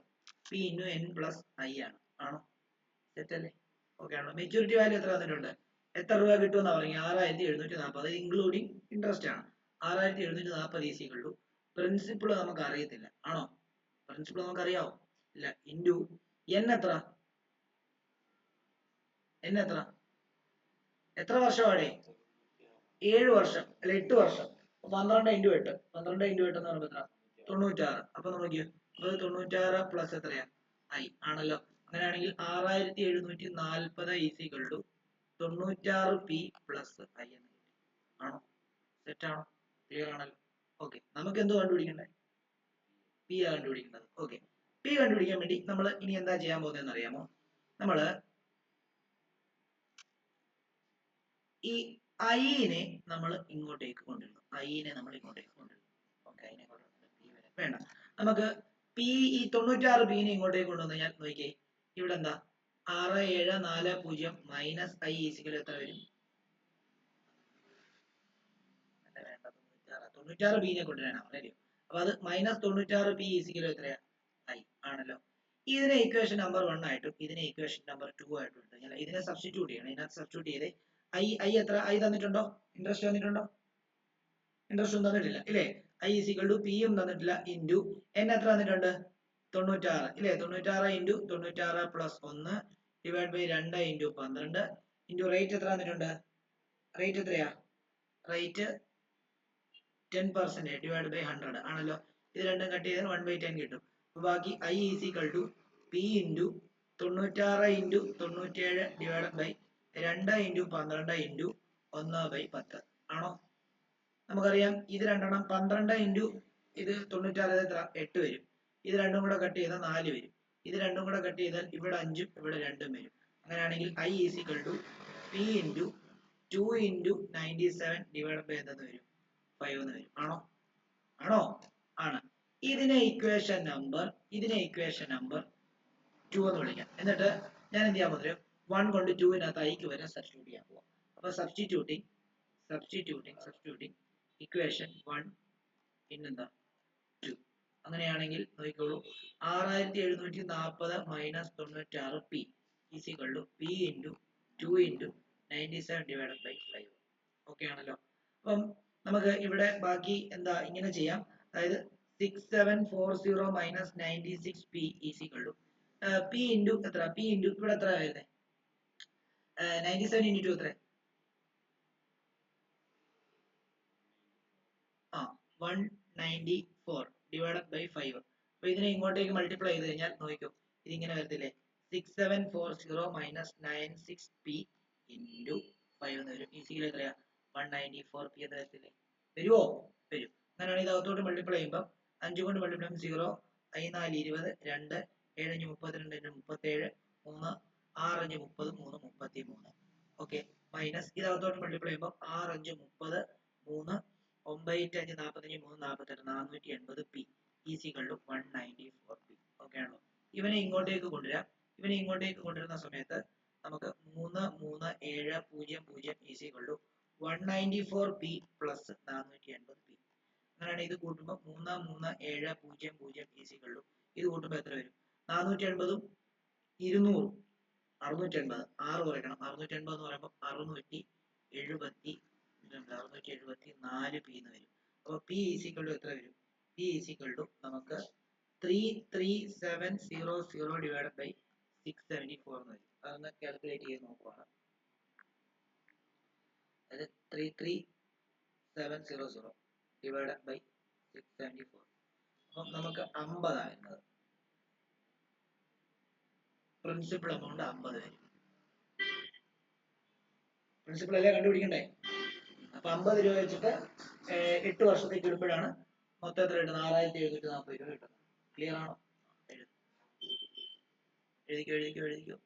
Speaker 1: P into n plus I ആണ്. ആണോ? സെറ്റ് അല്ലേ? ഓക്കെ ആണോ? മെച്യൂരിറ്റി വാല്യൂ എത്ര തന്നിട്ടുണ്ട്? എത്ര രൂപ കിട്ടുമെന്നാ പറഞ്ഞത്? 6740, ഇൻക്ലൂഡിങ് ഇൻട്രസ്റ്റ് ആണ്. 6740 ഈസ് ഈക്വൽ ടു പ്രിൻസിപ്പിൾ നമുക്ക് അറിയത്തില്ല. ആണോ? പ്രിൻസിപ്പിൾ നമുക്ക് അറിയാവോ? ഇല്ല. ഇൻറ്റു n എത്ര? എത്ര വർഷമാണ്? 7 വർഷം അല്ല 8 വർഷം. 12 ഇൻറ്റു 8 എന്ന് പറയുമ്പോൾ എത്ര? 96. അപ്പൊ നോക്കിയോ, 96 പ്ലസ് എത്രയാ? ഐ ആണല്ലോ. അങ്ങനെയാണെങ്കിൽ 6740 is equal to 96 P plus I എന്ന് കിട്ടി. ആണോ? സെറ്റ് ആണോ? ക്ലിയർ ആണല്ലോ? ഓക്കെ, നമുക്ക് എന്തോ കണ്ടുപിടിക്കണ്ടേ? പി ആ കണ്ടുപിടിക്കേണ്ടത്. ഓക്കെ, പി കണ്ടുപിടിക്കാൻ വേണ്ടി നമ്മൾ ഇനി എന്താ ചെയ്യാൻ പോകുന്നതെന്ന് അറിയാമോ? നമ്മള് ഈ ഐനെ നമ്മൾ ഇങ്ങോട്ടേക്ക് കൊണ്ടുവരുന്നു. ഓക്കെ, അതിനെ വേണ്ട, നമുക്ക് പി ഈ 96 പീനെ ഇങ്ങോട്ടേക്ക് കൊണ്ടുവന്നു കഴിഞ്ഞാൽ നോക്കിയേ, ഇവിടെ എന്താ? 6740 മൈനസ് ഐ ഈസിക്കൽ എത്ര വരും? 96 പീനെ കൊണ്ടുവരാനാണ് കാര്യം. അപ്പൊ അത് മൈനസ് 96 പി ഈസിക്കൽ എത്രയാ? ഐ ആണല്ലോ. ഇതിനെ ഇക്വേഷൻ നമ്പർ 1 ആയിട്ടും ഇതിനെ ഇക്വേഷൻ നമ്പർ 2 ആയിട്ടും എടുത്തു കഴിഞ്ഞാൽ ഇതിനെ സബ്സ്റ്റിറ്റ്യൂട്ട് ചെയ്യണം. ഇതിനകത്ത് സബ്സ്റ്റിറ്റ്യൂട്ട് ചെയ്തേ ഐ എത്ര? ഐ തന്നിട്ടുണ്ടോ? ഇൻട്രസ്റ്റ് തന്നിട്ടുണ്ടോ? ഇൻട്രസ്റ്റ് ഒന്നും തന്നിട്ടില്ല ഇല്ലേ? I is equal to P യും തന്നിട്ടില്ല, ഇൻറ്റു എൻ എത്ര തന്നിട്ടുണ്ട്? 96 ഇല്ലേ? 96 into 96 plus 1 divide by 2 into 12 into rate എത്ര തന്നിട്ടുണ്ട്? റേറ്റ് എത്രയാ? റേറ്റ് 10% ഡിവൈഡ് ബൈ 100 ആണല്ലോ. ഇത് രണ്ടും കട്ട് ചെയ്താൽ 1/10 കിട്ടും. ബാക്കി I is equal to P into 96 into 97 divide by 2 into 12 into 1/10 ആണോ? നമുക്കറിയാം ഇത് രണ്ടെണ്ണം 12 ഇൻറ്റു ഇത് 96 എത്ര? 8 വരും. ഇത് രണ്ടും കൂടെ കട്ട് ചെയ്താൽ 4 വരും. ഇത് രണ്ടും കൂടെ കട്ട് ചെയ്താൽ ഇവിടെ 5ഉം ഇവിടെ 2ഉം വരും. അങ്ങനെയാണെങ്കിൽ I is equal to P into 2 into 97 divide by എന്തെന്ന് വരും? 5 എന്ന് വരും. ആണോ? ആണ്. ഇതിനെ ഇക്വേഷൻ നമ്പർ 2 എന്ന് വിളിക്കാം. എന്നിട്ട് ഞാൻ എന്ത് ചെയ്യാൻ പറ്റും, 1 കൊണ്ട് 2വിനകത്ത് ഐക്ക് വരെ സബ്സ്റ്റിറ്റ്യൂട്ട് ചെയ്യാൻ പോവാം. അപ്പൊ സബ്സ്റ്റിറ്റ്യൂട്ടിങ് ഇക്വേഷൻ 1 പിന്നെന്താ 2. അങ്ങനെയാണെങ്കിൽ നോക്കിക്കോളൂ, 6740 minus 96 P is equal to P into 2 into 97 divided by 5. Okay ആണല്ലോ. അപ്പം നമുക്ക് ഇവിടെ ബാക്കി എന്താ ഇങ്ങനെ ചെയ്യാം. അതായത് 6740 minus 96 P is equal to P into എത്ര, പി ഇൻറ്റു ഇവിടെ എത്ര വരുന്നത്, 97 ഇൻറ്റു 2 എത്ര, 194 ഡിവൈഡഡ് ബൈ 5. അപ്പൊ ഇതിനെ ഇങ്ങോട്ടേക്ക് മൾട്ടിപ്ലൈ ചെയ്ത് കഴിഞ്ഞാൽ നോക്കിക്കോ, ഇതിങ്ങനെ വരത്തില്ലേ, 6740 മൈനസ് 96 പി ഇൻറ്റു 5 എന്ന് വരും. ഈസിക്കൽ എത്രയാ, 194 പി എന്ന് വരത്തില്ലേ, വരുമോ, വരും. അങ്ങനെയാണെങ്കിൽ ഇത് അകത്തോട്ട് മൾട്ടിപ്ലൈ ചെയ്യുമ്പോൾ 5 കൊണ്ട് മൾട്ടിപ്ലൈ ചെയ്യുമ്പോൾ 0, 5 4 20, 2, 7 5 32, 37, 3, 6 5 30, 3 33. ഓക്കെ, മൈനസ് ഇത് അകത്തോട്ട് മൾട്ടിപ്ലൈ ചെയ്യുമ്പോൾ 6 5 30, 3 9 5 45, 3 48, 480 P is equal to 194 P. Okay ആണോ. ഇവനെ ഇങ്ങോട്ടേക്ക് കൊണ്ടുവരുന്ന സമയത്ത് നമുക്ക് 3 3 7 0 0 is equal to 194 P plus 480 P. അങ്ങനെയാണെങ്കിൽ ഇത് കൂട്ടുമ്പോൾ 3 3 7 0 0 ഈസിക്വൽ ടു, ഇത് കൂട്ടുമ്പോൾ എത്ര വരും, 480ഉം 200ഉം 680, 6 കുറയ്ക്കണം, 680 എന്ന് പറയുമ്പോൾ 674 പി എന്ന് വരും. അപ്പോൾ പി ഈസിക്വൽ ടു എത്ര വരും, പി ഈസിക്വൽ ടു നമുക്ക് 33700 ഡിവൈഡഡ് ബൈ 674 എന്ന് വരും. അതൊന്ന് കാൽക്കുലേറ്റ് ചെയ്ത് നോക്കുവാണ്. അതായത് 33700 ഡിവൈഡഡ് ബൈ 674. അപ്പം നമുക്ക് 50 ആയിരുന്നത്, പ്രിൻസിപ്പൽ എമൗണ്ട് 50 വരും. പ്രിൻസിപ്പൽ അല്ലേ കണ്ടുപിടിക്കണ്ടേ. അപ്പൊ 50 രൂപ വെച്ചിട്ട് 8 വർഷത്തേക്ക് ഇടുമ്പോഴാണ് മൊത്തം എത്ര കിട്ടുന്നത്, 6740 രൂപ കിട്ടുന്നത്. ക്ലിയർ ആണോ, എഴുതിക്കോ.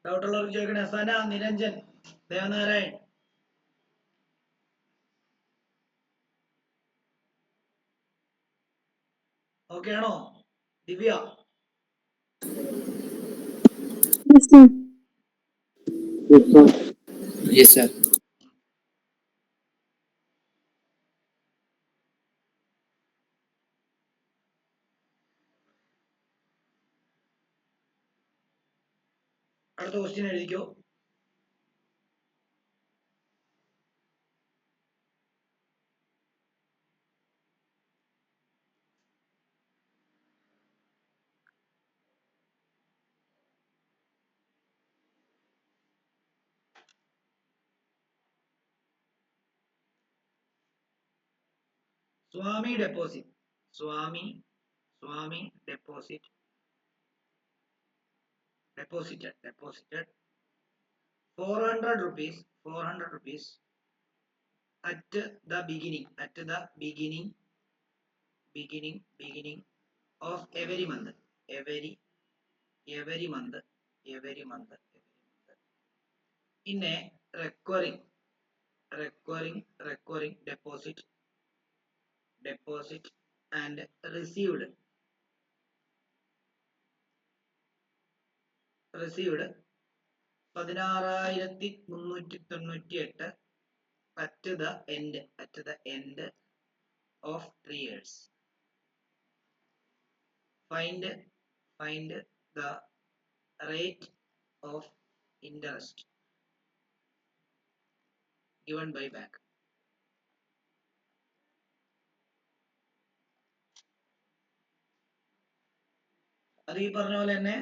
Speaker 1: ഡൗട്ട് ഉള്ളവർക്ക് ചോദിക്കണേ. സന, നിരഞ്ജൻ, ദേവനാരായൺ. ഓക്കെ ആണോ? ദിവ്യ.
Speaker 2: Yes, sir. Yes, sir. Yes, sir.
Speaker 1: അടുത്ത ക്വസ്റ്റ്യൻ എഴുതിക്കോ. സ്വാമി deposit. Swami deposit. Deposited 400 rupees at the beginning of every month in a recurring deposit and received 16,398 at the end of 3 years. Find the rate of interest given by bank. അത് ഈ പറഞ്ഞ പോലെ തന്നെ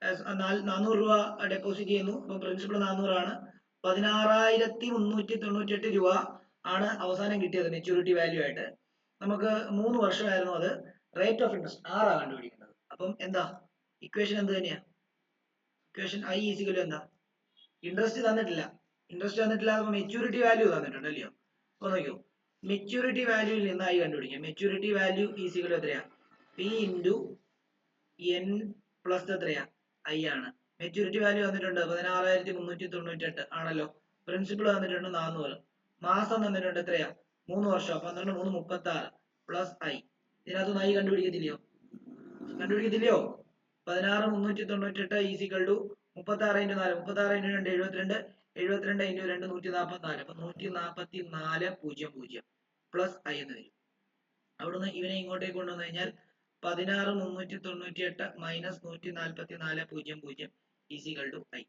Speaker 1: 400 രൂപ deposit ചെയ്യുന്നു. അപ്പൊ principal 400 ആണ്. 16,398 രൂപ ആണ് അവസാനം കിട്ടിയത് മെച്യൂരിറ്റി വാല്യൂ ആയിട്ട്. നമുക്ക് 3 വർഷമായിരുന്നു അത്. റേറ്റ് ഓഫ് ഇൻട്രസ്റ്റ് 6 കണ്ടുപിടിക്കുന്നത്. അപ്പം എന്താ ഇക്വേഷൻ എന്ത് തന്നെയാ? ഇക്വേഷൻ I ഈസിക്കൽ എന്താ? ഇൻട്രസ്റ്റ് തന്നിട്ടില്ല. അപ്പൊ മെച്യൂരിറ്റി വാല്യൂ തന്നിട്ടുണ്ട് അല്ലയോ? അപ്പൊ നോക്കൂ, മെച്യൂരിറ്റി വാല്യൂയിൽ നിന്ന് I കണ്ടുപിടിക്കാം. മെച്യൂരിറ്റി വാല്യൂ ഈസിക്കൽ എത്രയാ? P ഇൻറ്റു n പ്ലസ് എത്രയാ? I ആണ്. മെച്യൂരിറ്റി വാല്യൂ തന്നിട്ടുണ്ട് 16,398 ആണല്ലോ. പ്രിൻസിപ്പൾ തന്നിട്ടുണ്ട് 400. മാസം തന്നിട്ടുണ്ട് എത്രയാ? 3 വർഷം. 12 3 36 പ്ലസ് I. ഇതിനകത്ത് I കണ്ടുപിടിക്കത്തില്ലയോ? 16,398 is equal to 36 into 4 36 into 2 72 72 into 2 144. അപ്പൊ 144,000 പ്ലസ് I എന്ന് വരും. അവിടുന്ന് ഇവനെ ഇങ്ങോട്ടേക്ക് കൊണ്ടുവന്നു കഴിഞ്ഞാൽ 16,398 മൈനസ് 144,000 ഈസിക്കൽ ടു I.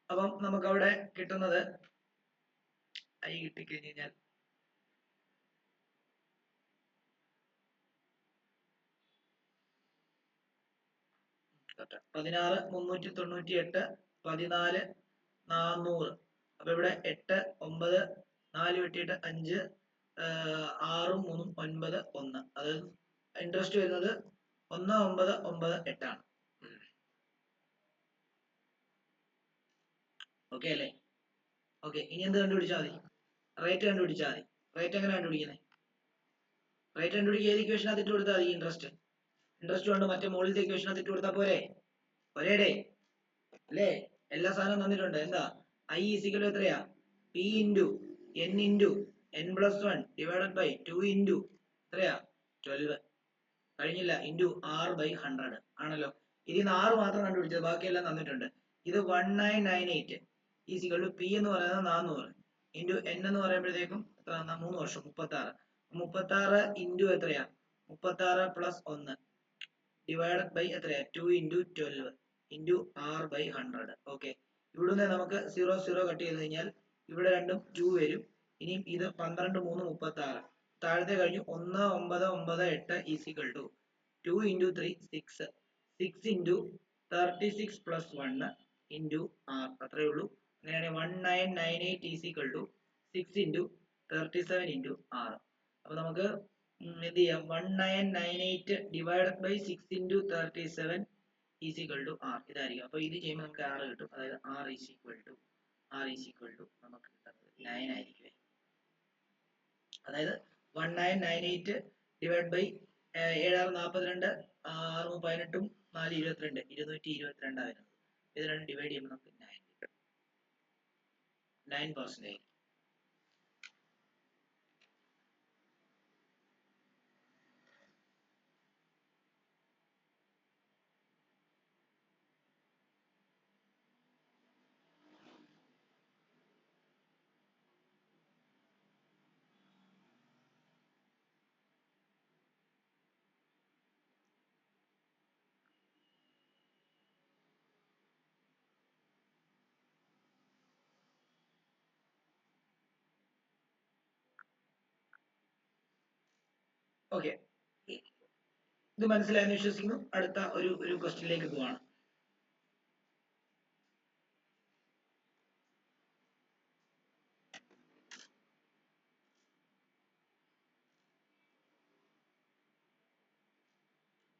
Speaker 1: അപ്പം നമുക്ക് അവിടെ കിട്ടുന്നത് I കിട്ടിക്കഴിഞ്ഞ് കഴിഞ്ഞാൽ 16,398 14,400. അപ്പൊ ഇവിടെ 8 9 4 വെട്ടിയിട്ട് 5 6 3 9 1. അതായത് ഇൻട്രസ്റ്റ് വരുന്നത് 1998 ആണ്. ഓക്കെ അല്ലേ? ഓക്കെ, ഇനി എന്ത് കണ്ടുപിടിച്ചാൽ മതി? റേറ്റ് കണ്ടുപിടിച്ചാൽ മതി. റേറ്റ് എങ്ങനെ കണ്ടുപിടിക്കുന്നത്? റേറ്റ് കണ്ടുപിടിക്കുക ഏത് ഇക്വേഷനകത്ത് ഇട്ട് കൊടുത്താൽ മതി? ഇൻട്രസ്റ്റ് കൊണ്ട് മറ്റേ മുകളിലത്തെ ഇക്വേഷനകത്ത് ഇട്ട് കൊടുത്താൽ പോരെ? ഒരേടേ അല്ലേ? എല്ലാ സാധനവും തന്നിട്ടുണ്ട്. എന്താ I ഈസിക്കൽ എത്രയാ? P into n into n plus 1 divided by 2 into എത്രയാ? 12 കഴിഞ്ഞില്ല ഇൻറ്റു R/100 ആണല്ലോ. ഇതിൽ 6 മാത്രം കണ്ടുപിടിച്ചത്, ബാക്കിയെല്ലാം തന്നിട്ടുണ്ട്. ഇത് 1998 ഈസിക്കൽ ടു P എന്ന് പറയുന്നത് 400 ഇൻറ്റു n എന്ന് പറയുമ്പോഴത്തേക്കും 3 വർഷം 36 ഇൻറ്റു എത്രയാ? 36 പ്ലസ് 1 ഡിവൈഡഡ് ബൈ എത്രയാ? 2 ഇൻറ്റു 12 ഇൻറ്റു R/100. ഓക്കെ, ഇവിടുന്ന് നമുക്ക് 0 0 കട്ട് ചെയ്ത് കഴിഞ്ഞാൽ ഇവിടെ രണ്ടും 2 വരും. ഇനി ഇത് 12 3 36 താഴത്തെ കഴിഞ്ഞു. 1998 is equal to 2 into 3 6 6 into 36 plus 1 into R. അത്രയേ ഉള്ളൂ. അങ്ങനെയാണെങ്കിൽ 1998 is equal to 6 into 37 into R. അപ്പൊ നമുക്ക് എന്ത് ചെയ്യാം? 1998 divided by 6 into 37 is equal to R ഇതായിരിക്കും. അപ്പൊ ഇത് ചെയ്യുമ്പോൾ നമുക്ക് R കിട്ടും. അതായത് R ഈസിക്വൽ ടു നമുക്ക് കിട്ടുന്നത് 9 ആയിരിക്കും. അതായത് 1998 ഡിവൈഡ് ബൈ 7 42 6 18 4 22 222 വരുന്നത്. ഇത് രണ്ടും ഡിവൈഡ് ചെയ്യുമ്പോൾ നമുക്ക് 9%. ഓക്കെ, ഇത് മനസ്സിലായെന്ന് വിശ്വസിക്കുന്നു. അടുത്ത ഒരു ക്വസ്റ്റ്യനിലേക്ക് പോവാണ്.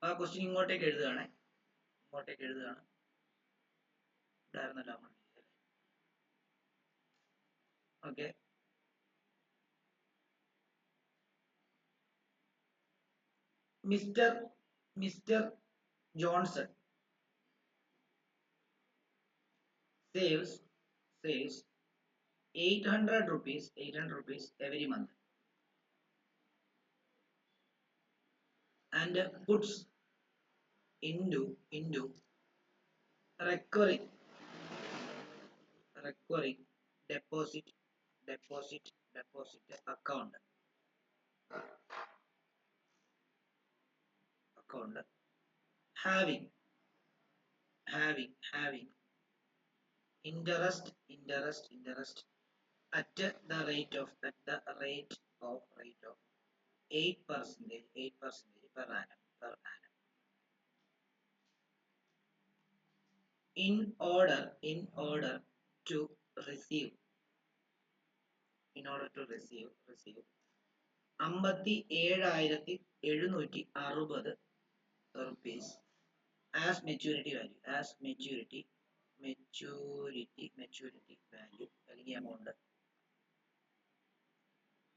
Speaker 1: ആ ക്വസ്റ്റ്യൻ ഇങ്ങോട്ടേക്ക് എഴുതുകയാണ്. ഇതായിരുന്നല്ലോ നമ്മൾ. Okay, mister Johnson saves 800 rupees every month and puts into recurring deposit account having interest at the rate of 8% per annum in order to receive 57,760 rupees as maturity value അല്ലെങ്കിൽ amount.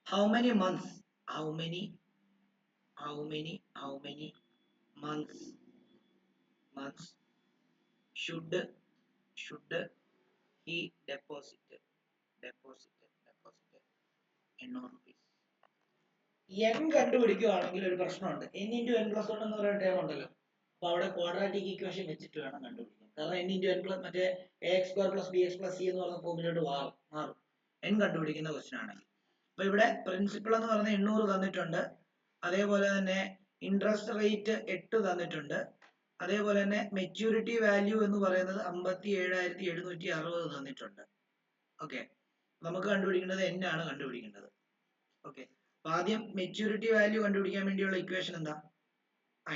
Speaker 1: How many months should he deposit 800 rupees? n കണ്ടുപിടിക്കുകയാണെങ്കിൽ ഒരു പ്രശ്നമുണ്ട്. n into n plus 1 എന്ന് പറയുന്ന term ഉണ്ടല്ലോ. അപ്പൊ അവിടെ quadratic equation വെച്ചിട്ട് വേണം കണ്ടുപിടിക്കാൻ. കാരണം n into n plus മറ്റേ ax square plus bx plus c എന്ന് പറയുന്ന ഫോമിലോട്ട് മാറും n കണ്ടുപിടിക്കുന്ന ക്വസ്റ്റ്യൻ ആണെങ്കിൽ. അപ്പൊ ഇവിടെ പ്രിൻസിപ്പൾ എന്ന് പറയുന്ന 800 തന്നിട്ടുണ്ട്. അതേപോലെ തന്നെ ഇൻട്രസ്റ്റ് റേറ്റ് 8 തന്നിട്ടുണ്ട്. അതേപോലെ തന്നെ മെച്യൂരിറ്റി വാല്യൂ എന്ന് പറയുന്നത് 57,760 തന്നിട്ടുണ്ട്. ഓക്കെ, നമുക്ക് കണ്ടുപിടിക്കേണ്ടത് n ആണ് കണ്ടുപിടിക്കേണ്ടത്. ഓക്കെ, അപ്പൊ ആദ്യം മെച്യൂരിറ്റി വാല്യൂ കണ്ടുപിടിക്കാൻ വേണ്ടിയുള്ള ഇക്വേഷൻ എന്താ?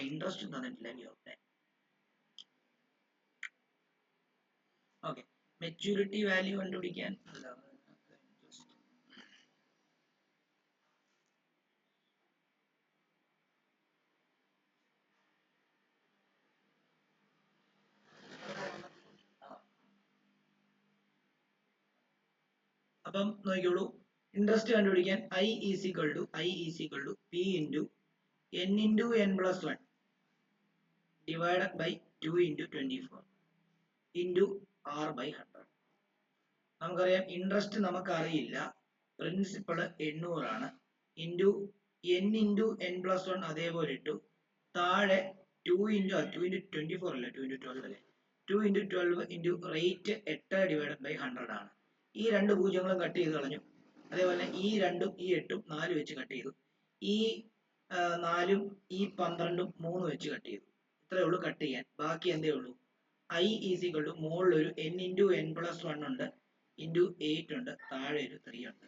Speaker 1: ഇൻട്രസ്റ്റ് തന്നിട്ടില്ല. ഓക്കെ, മെച്യൂരിറ്റി വാല്യൂ കണ്ടുപിടിക്കാൻ അപ്പം നോക്കിയോളൂ, ഇൻട്രസ്റ്റ് കണ്ടുപിടിക്കാൻ I is equal to P into n into n plus 1 divided by 2 into 24 into R by 100. നമുക്കറിയാം ഇൻട്രസ്റ്റ് നമുക്കറിയില്ല, പ്രിൻസിപ്പൾ 800 ആണ്. Into n into n plus 1 അതേപോലെ ഇട്ടു, താഴെ 2 into 24 അല്ലേ, 2 into 12 അല്ലേ, 2 into 12 into rate 8 divided by 100 ആണ്. ഈ രണ്ട് പൂജ്യങ്ങളും കട്ട് ചെയ്ത് കളഞ്ഞു. അതേപോലെ ഈ 2ഉം ഈ 8ഉം 4 വെച്ച് കട്ട് ചെയ്തു. ഈ 4ഉം ഈ 12ഉം 3 വെച്ച് കട്ട് ചെയ്തു. ഇത്രയേ ഉള്ളൂ കട്ട് ചെയ്യാൻ. ബാക്കി എന്തേ ഉള്ളൂ? I is equal to മുകളിൽ ഒരു n into n plus 1 ഉണ്ട്, into 8 ഉണ്ട്, താഴെ ഒരു 3 ഉണ്ട്.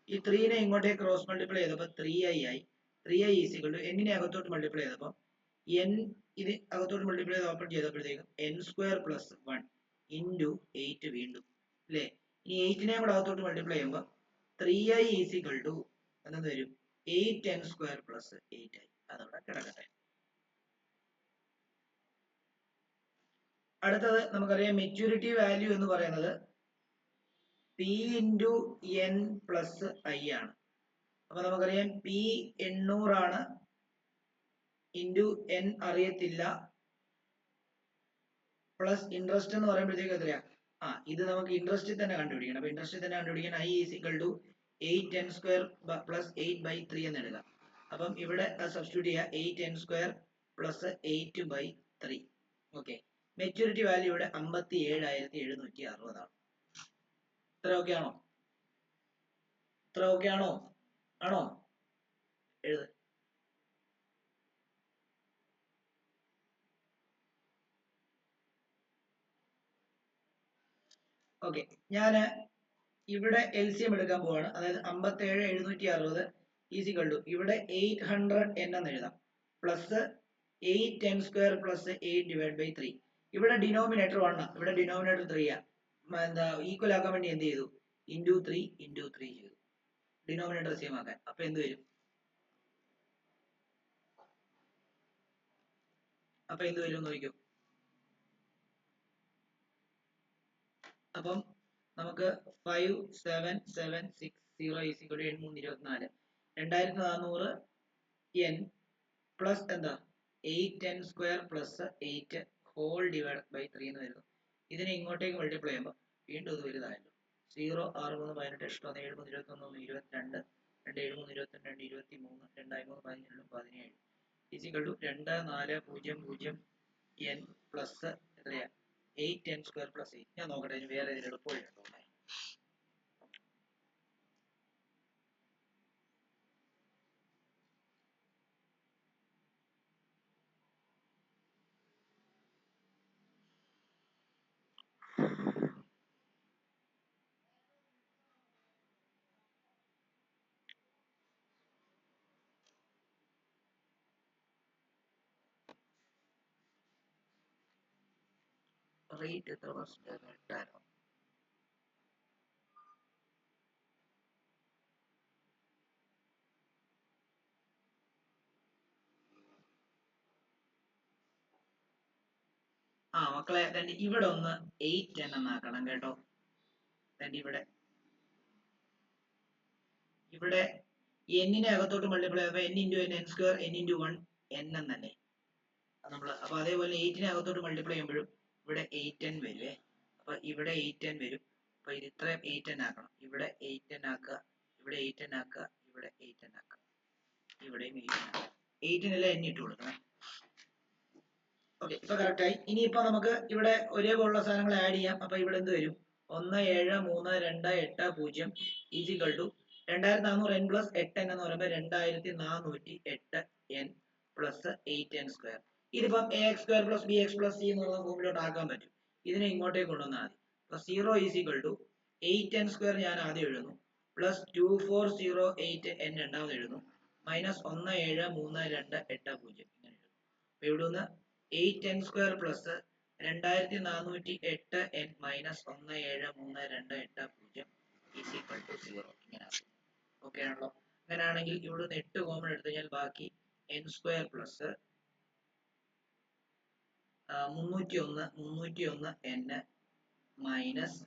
Speaker 1: ഈ 3നെ ഇങ്ങോട്ടേക്ക് ക്രോസ് മൾട്ടിപ്ലൈ ചെയ്തപ്പോൾ 3i ആയി. 3i is equal to n നെ അകത്തോട്ട് മൾട്ടിപ്ലൈ ചെയ്തപ്പോൾ n ഇത് അകത്തോട്ട് മൾട്ടിപ്ലൈ ചെയ്ത് open ചെയ്തപ്പോഴത്തേക്കും n square plus 1 into 8 വീണ്ടും അല്ലേ. ഈ 8നെ കൂടെ അകത്തോട്ട് മൾട്ടിപ്ലൈ ചെയ്യുമ്പോൾ 3i is equal to എന്തെന്ന് വരും? 8n square plus 8i. അതവിടെ കിടക്കട്ടെ. അടുത്തത് നമുക്കറിയാം മെച്യൂരിറ്റി വാല്യൂ എന്ന് പറയുന്നത് P into n plus i ആണ്. അപ്പൊ നമുക്കറിയാം P 800 ആണ്, into n അറിയത്തില്ല, പ്ലസ് ഇൻട്രസ്റ്റ് എന്ന് പറയുമ്പോഴത്തേക്ക് എത്രയാ? ഇത് നമുക്ക് ഇൻട്രസ്റ്റിൽ തന്നെ കണ്ടുപിടിക്കണം. അപ്പൊ ഇൻട്രസ്റ്റിൽ തന്നെ കണ്ടുപിടിക്കാൻ I is equal to 8n square plus 8 by 3 എന്ന് എടുക്കാം. അപ്പം ഇവിടെ സബ്സ്റ്റിറ്റ്യൂട്ട് ചെയ്യുക, 8n square plus 8 by 3. Okay, maturity value ഇവിടെ 57,760 ആണ്. ഇത്ര ഓക്കെ ആണോ? ആണോ? എഴുത്. ഓക്കെ, ഞാൻ ഇവിടെ LCM എടുക്കാൻ പോവാണ്. അതായത് 57,760 ഈസ് ഈക്വൽ ടു ഇവിടെ 800 n എന്ന് എഴുതാം പ്ലസ് 8n സ്ക്വയർ പ്ലസ് 8/3. ഇവിടെ ഡിനോമിനേറ്റർ 1 ആണ്, ഇവിടെ ഡിനോമിനേറ്റർ 3 ആ. എന്താ ഈക്വൽ ആക്കാൻ വേണ്ടി എന്ത് ചെയ്തു? ഇൻറ്റു 3 ചെയ്തു ഡിനോമിനേറ്റർ സെയിം ആക്കാൻ. അപ്പൊ എന്ത് വരും? നോക്കിക്കോ. അപ്പം നമുക്ക് 5760 is equal to 8 2400 n plus എന്താ 8n square plus 8 whole divide by 3 എന്ന് വരുന്നു. ഇതിനെ ഇങ്ങോട്ടേക്ക് മൾട്ടിപ്ലൈ ചെയ്യുമ്പോൾ വീണ്ടും ഇത് വലുതായല്ലോ. 0 6 3 18 8 7 3 21 22 2 7 3 22 23 2 3 15 17 ഈക്വൽ ടു 2400 n പ്ലസ് എത്രയാ 8n സ്ക്വയർ പ്ലസ് 8. ഞാൻ നോക്കട്ടെ ഇനി വേറെ ഏതെങ്കിലും എളുപ്പമുണ്ടോ. റേറ്റ് എത്ര പെർസെന്റ് ഇട്ടാലോ? ആ മക്കളെ ഇവിടെ ഒന്ന് 8n എന്നാക്കണം കേട്ടോ. ഇവിടെ എന്നിനെ അകത്തോട്ട് മൾട്ടിപ്ലൈ ചെയ്യുമ്പോൾ n into n square n into 1 n എന്നല്ലേ നമ്മള്. അപ്പൊ അതേപോലെ 8നെ അകത്തോട്ട് മൾട്ടിപ്ലൈ ചെയ്യുമ്പോഴും ഇവിടെ 8n വരുവേ. അപ്പൊ ഇവിടെ 8n വരും. അപ്പൊ ഇത് ഇത്രയും 8n ആക്കണം. ഇവിടെ 8n ആക്കുക, ഇവിടെ 8n ആക്കുക, ഇവിടെ 8n ആക്കുക, ഇവിടെയും 8n ആക്കുക. 8-നെല്ലാം n ഇട്ട് കൊടുക്കണം. ഓക്കെ, ഇപ്പൊ കറക്റ്റ് ആയി. ഇനിയിപ്പോ നമുക്ക് ഇവിടെ ഒരേപോലുള്ള സാധനങ്ങൾ ആഡ് ചെയ്യാം. അപ്പൊ ഇവിടെ എന്ത് വരും? 1 7 3 2 8 0 is equal to 2400 n plus 8n എന്ന് പറയുമ്പോൾ 2408 n പ്ലസ് 8n സ്ക്വയർ. ഇതിപ്പം ax square plus bx plus c എന്നുള്ള ഫോമിലോട്ട് ആക്കാൻ പറ്റും. ഇതിനെ ഇങ്ങോട്ടേക്ക് കൊണ്ടുവന്നാൽ മതി. അപ്പൊ 0 is equal to 8n square ഞാൻ ആദ്യം എഴുതുന്നു പ്ലസ് 2408 n രണ്ടാമത് എഴുതുന്നു മൈനസ് 1 7 3 2 8 0 ഇങ്ങനെ എഴുതുന്നു. അപ്പൊ ഇവിടെ നിന്ന് 8n square plus 2408 n minus 1 7 3 2 8 0 is equal to 0 ഇങ്ങനെ. ഓക്കെ ആണല്ലോ? അങ്ങനെയാണെങ്കിൽ ഇവിടുന്ന് 8 കോമൺ എടുത്തു കഴിഞ്ഞാൽ ബാക്കി n square plus 301 n minus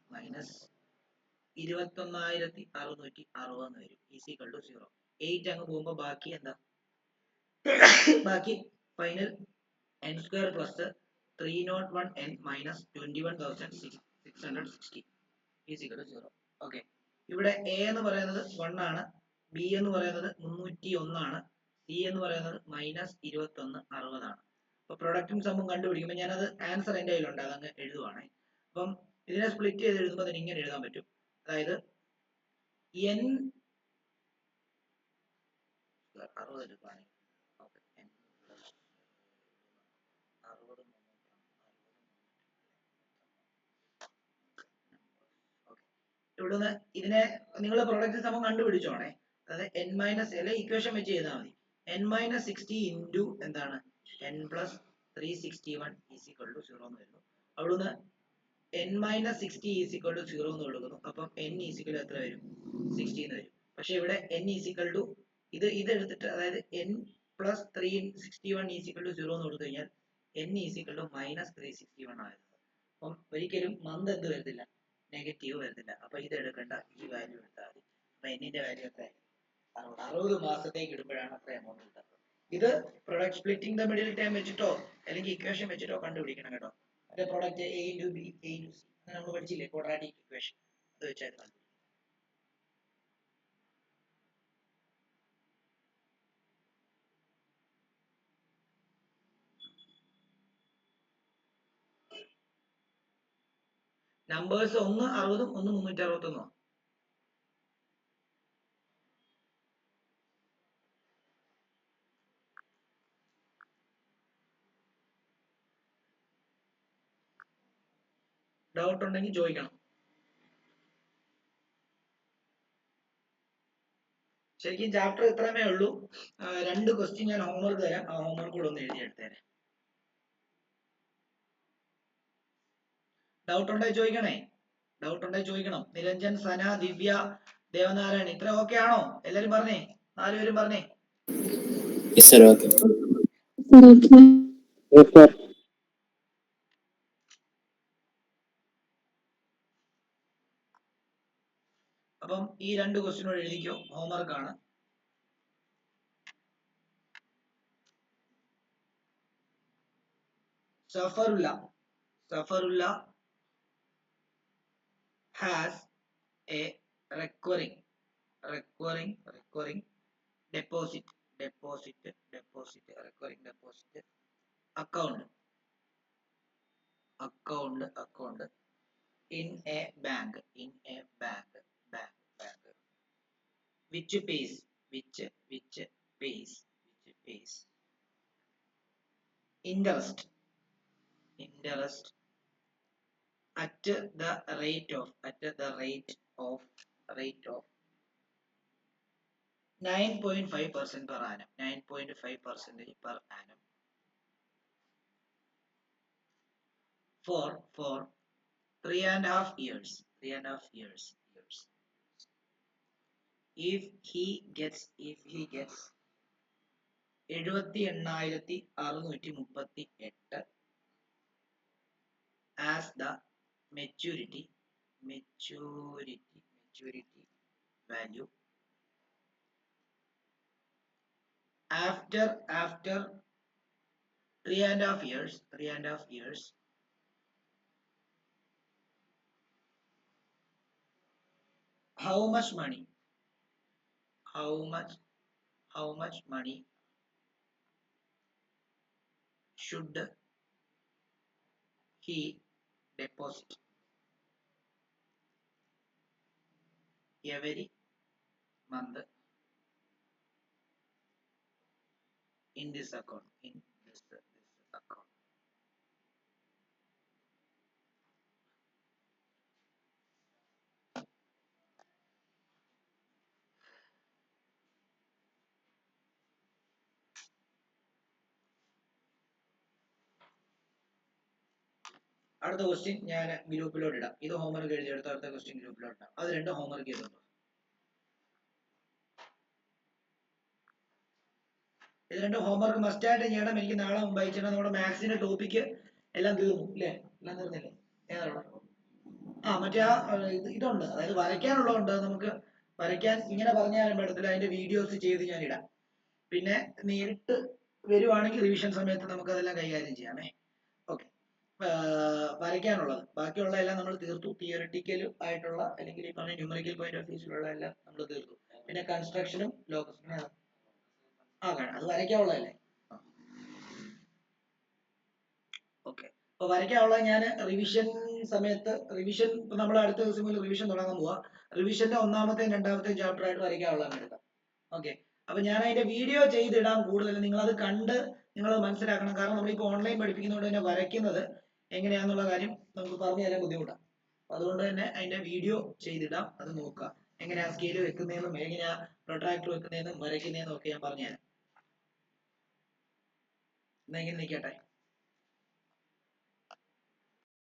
Speaker 1: 21660 വരും ഈസ് ഈക്വൽ ടു 0. 8 അങ്ങ് പോകുമ്പോൾ ബാക്കി എന്താ? ബാക്കി final n square plus 301 n minus 21660 is equal to 0. Okay, ഇവിടെ a എന്ന് പറയുന്നത് 1 ആണ്, b എന്ന് പറയുന്നത് 301 ആണ്, c എന്ന് പറയുന്നത് മൈനസ് 2160 ആണ്. അപ്പൊ പ്രൊഡക്റ്റും സമ്മും കണ്ടുപിടിക്കുമ്പോൾ ഞാനത് ആൻസർ എൻ്റെ കയ്യിലുണ്ട്, അതങ്ങ് എഴുതുവാണ്. അപ്പം ഇതിനെ സ്പ്ലിറ്റ് ചെയ്ത് എഴുതുമ്പോൾ അതിന് ഇങ്ങനെ എഴുതാൻ പറ്റും. അതായത് n 60 എടുക്കുകയാണെങ്കിൽ ഇവിടുന്ന് ഇതിനെ നിങ്ങൾ പ്രൊഡക്റ്റ് സമം കണ്ടുപിടിച്ചോണേ. അതായത് n മൈനസ് അല്ലെ ഇക്വേഷൻ വെച്ച് ചെയ്താൽ മതി. n മൈനസ് 60 ഇൻറ്റു എന്താണ് n plus 361 is equal to 0 എന്ന് വരുന്നു. അവിടുന്ന് n minus 60 is equal to 0 എന്ന് കൊടുക്കുന്നു. അപ്പം n ഈസ് ഈക്വൽ എത്ര വരും? 60 എന്ന് വരും. പക്ഷെ ഇവിടെ n ഈസ് ഈക്വൽ ടു ഇത് എടുത്തിട്ട് അതായത് n plus 361 is equal to 0 എന്ന് കൊടുത്തു കഴിഞ്ഞാൽ n is equal to minus 361 ആയിരുന്നു. അപ്പം ഒരിക്കലും മന്ത് എന്ത് വരത്തില്ല, നെഗറ്റീവ് വരുന്നില്ല. അപ്പൊ ഇത് എടുക്കണ്ട, ഈ വാല്യൂ എടുത്താൽ മതി. അപ്പൊ എന്നിന്റെ വാല്യൂ എത്ര? 60 മാസത്തേക്ക് ഇടുമ്പോഴാണ് അത്ര എമൗണ്ട് കിട്ടുന്നത്. ഇത് product splitting the middle time വെച്ചിട്ടോ അല്ലെങ്കിൽ ഇക്വേഷൻ വെച്ചിട്ടോ കണ്ടുപിടിക്കണം കേട്ടോ. മറ്റേ product a into B a into C അങ്ങനെ നമ്മൾ പഠിച്ചില്ലേ, ക്വാഡ്രാറ്റിക് ഇക്വേഷൻ, അത് വെച്ചായിരുന്നു. നമ്പേഴ്സ് ഒന്ന് 60 ഒന്ന് 361. ഡൗട്ട് ഉണ്ടെങ്കിൽ ചോദിക്കണം. ശരിക്കും ചാപ്റ്റർ ഇത്രമേ ഉള്ളൂ. 2 ക്വസ്റ്റ്യൻ ഞാൻ ഹോംവർക്ക് തരാം, ആ ഹോംവർക്ക് കൂടെ ഒന്ന് എഴുതിയെടുത്തേനെ. ഡൗട്ട് ഉണ്ടെങ്കിൽ ചോദിക്കണേ, ഡൗട്ട് ഉണ്ടെങ്കിൽ ചോദിക്കണം. നിരഞ്ജൻ, സന, ദിവ്യ, ദേവനാരായൺ ഇത്ര ഓക്കെ ആണോ? എല്ലാരും പറഞ്ഞേ, 4 പേരും പറഞ്ഞേ.
Speaker 2: Yes, sir. Okay.
Speaker 3: Yes, sir.
Speaker 1: അപ്പം ഈ 2 ക്വസ്റ്റ്യനോട് എഴുതിക്കോ, ഹോംവർക്ക് ആണ്. Safarullah has a recurring deposit recurring deposit account in a bank which pays interest at the rate of 9.5% per annum, 9.5% per annum for 3.5 years. If he gets 78,638 as the maturity value after 3.5 years, how much money should he deposit every month in this account? അടുത്ത question ഞാൻ ഗ്രൂപ്പിലോട്ട് ഇടാം. ഇത് homework എഴുതിയെടുത്ത അടുത്ത question ഗ്രൂപ്പിലോട്ട് ഇടാം. അത് 2 homework ചെയ്തോളൂ. ഇത് 2 homework must ആയിട്ട് ചെയ്യണം. എനിക്ക് നാളെ മുമ്പ് അയച്ചാൽ നമ്മുടെ മാത്സിന്റെ ടോപ്പിക്ക് എല്ലാം തീർന്നു അല്ലേ? എല്ലാം തീർന്നില്ലേ? ഏതാണ്? മറ്റേ ഇതുണ്ട്, അതായത് വരയ്ക്കാനുള്ളതുണ്ട്. നമുക്ക് വരയ്ക്കാൻ ഇങ്ങനെ പറഞ്ഞാലും പറ്റത്തില്ല, അതിന്റെ വീഡിയോസ് ചെയ്ത് ഞാൻ ഇടാം. പിന്നെ നേരിട്ട് വരുവാണെങ്കിൽ റിവിഷൻ സമയത്ത് നമുക്ക് അതെല്ലാം കൈകാര്യം ചെയ്യാമേ. ഓക്കെ, വരയ്ക്കാനുള്ളത് ബാക്കിയുള്ള എല്ലാം നമ്മൾ തീർത്തു. തിയറിറ്റിക്കൽ ആയിട്ടുള്ള അല്ലെങ്കിൽ ഈ പറഞ്ഞ ന്യൂമറിക്കൽ പോയിന്റ് ഓഫ് വ്യൂസിലുള്ള എല്ലാം നമ്മൾ തീർത്തു. പിന്നെ കൺസ്ട്രക്ഷനും ലോക്കസും വേണം, അത് വരയ്ക്കാനുള്ളതല്ലേ. ഓക്കെ, അപ്പൊ വരയ്ക്കാനുള്ളത് ഞാൻ റിവിഷൻ സമയത്ത് ഇപ്പൊ നമ്മൾ അടുത്ത ദിവസം മുതൽ റിവിഷൻ തുടങ്ങാൻ പോവാ. റിവിഷന്റെ 1-ാമത്തെയും 2-ാമത്തെയും ചാപ്റ്റർ ആയിട്ട് വരയ്ക്കാനുള്ളതാണ് എടുക്കാം. ഓക്കെ, അപ്പൊ ഞാൻ അതിന്റെ വീഡിയോ ചെയ്തിടാൻ കൂടുതൽ, നിങ്ങൾ അത് കണ്ട് നിങ്ങൾ മനസ്സിലാക്കണം. കാരണം നമ്മളിപ്പോൾ ഓൺലൈൻ പഠിപ്പിക്കുന്നതുകൊണ്ട് തന്നെ വരയ്ക്കുന്നത് എങ്ങനെയാന്നുള്ള കാര്യം നമുക്ക് പറഞ്ഞു തരാൻ ബുദ്ധിമുട്ടാണ്. അതുകൊണ്ട് തന്നെ അതിന്റെ വീഡിയോ ചെയ്തിടാം, അത് നോക്കുക. എങ്ങനെയാ സ്കെയിൽ വെക്കുന്നതെന്നും എങ്ങനെയാ പ്രൊട്രാക്ടർ വെക്കുന്നതെന്നും വരയ്ക്കുന്നതെന്നും ഒക്കെ ഞാൻ പറഞ്ഞുതരാം. എന്നാ ഇങ്ങനെ നിൽക്കട്ടെ.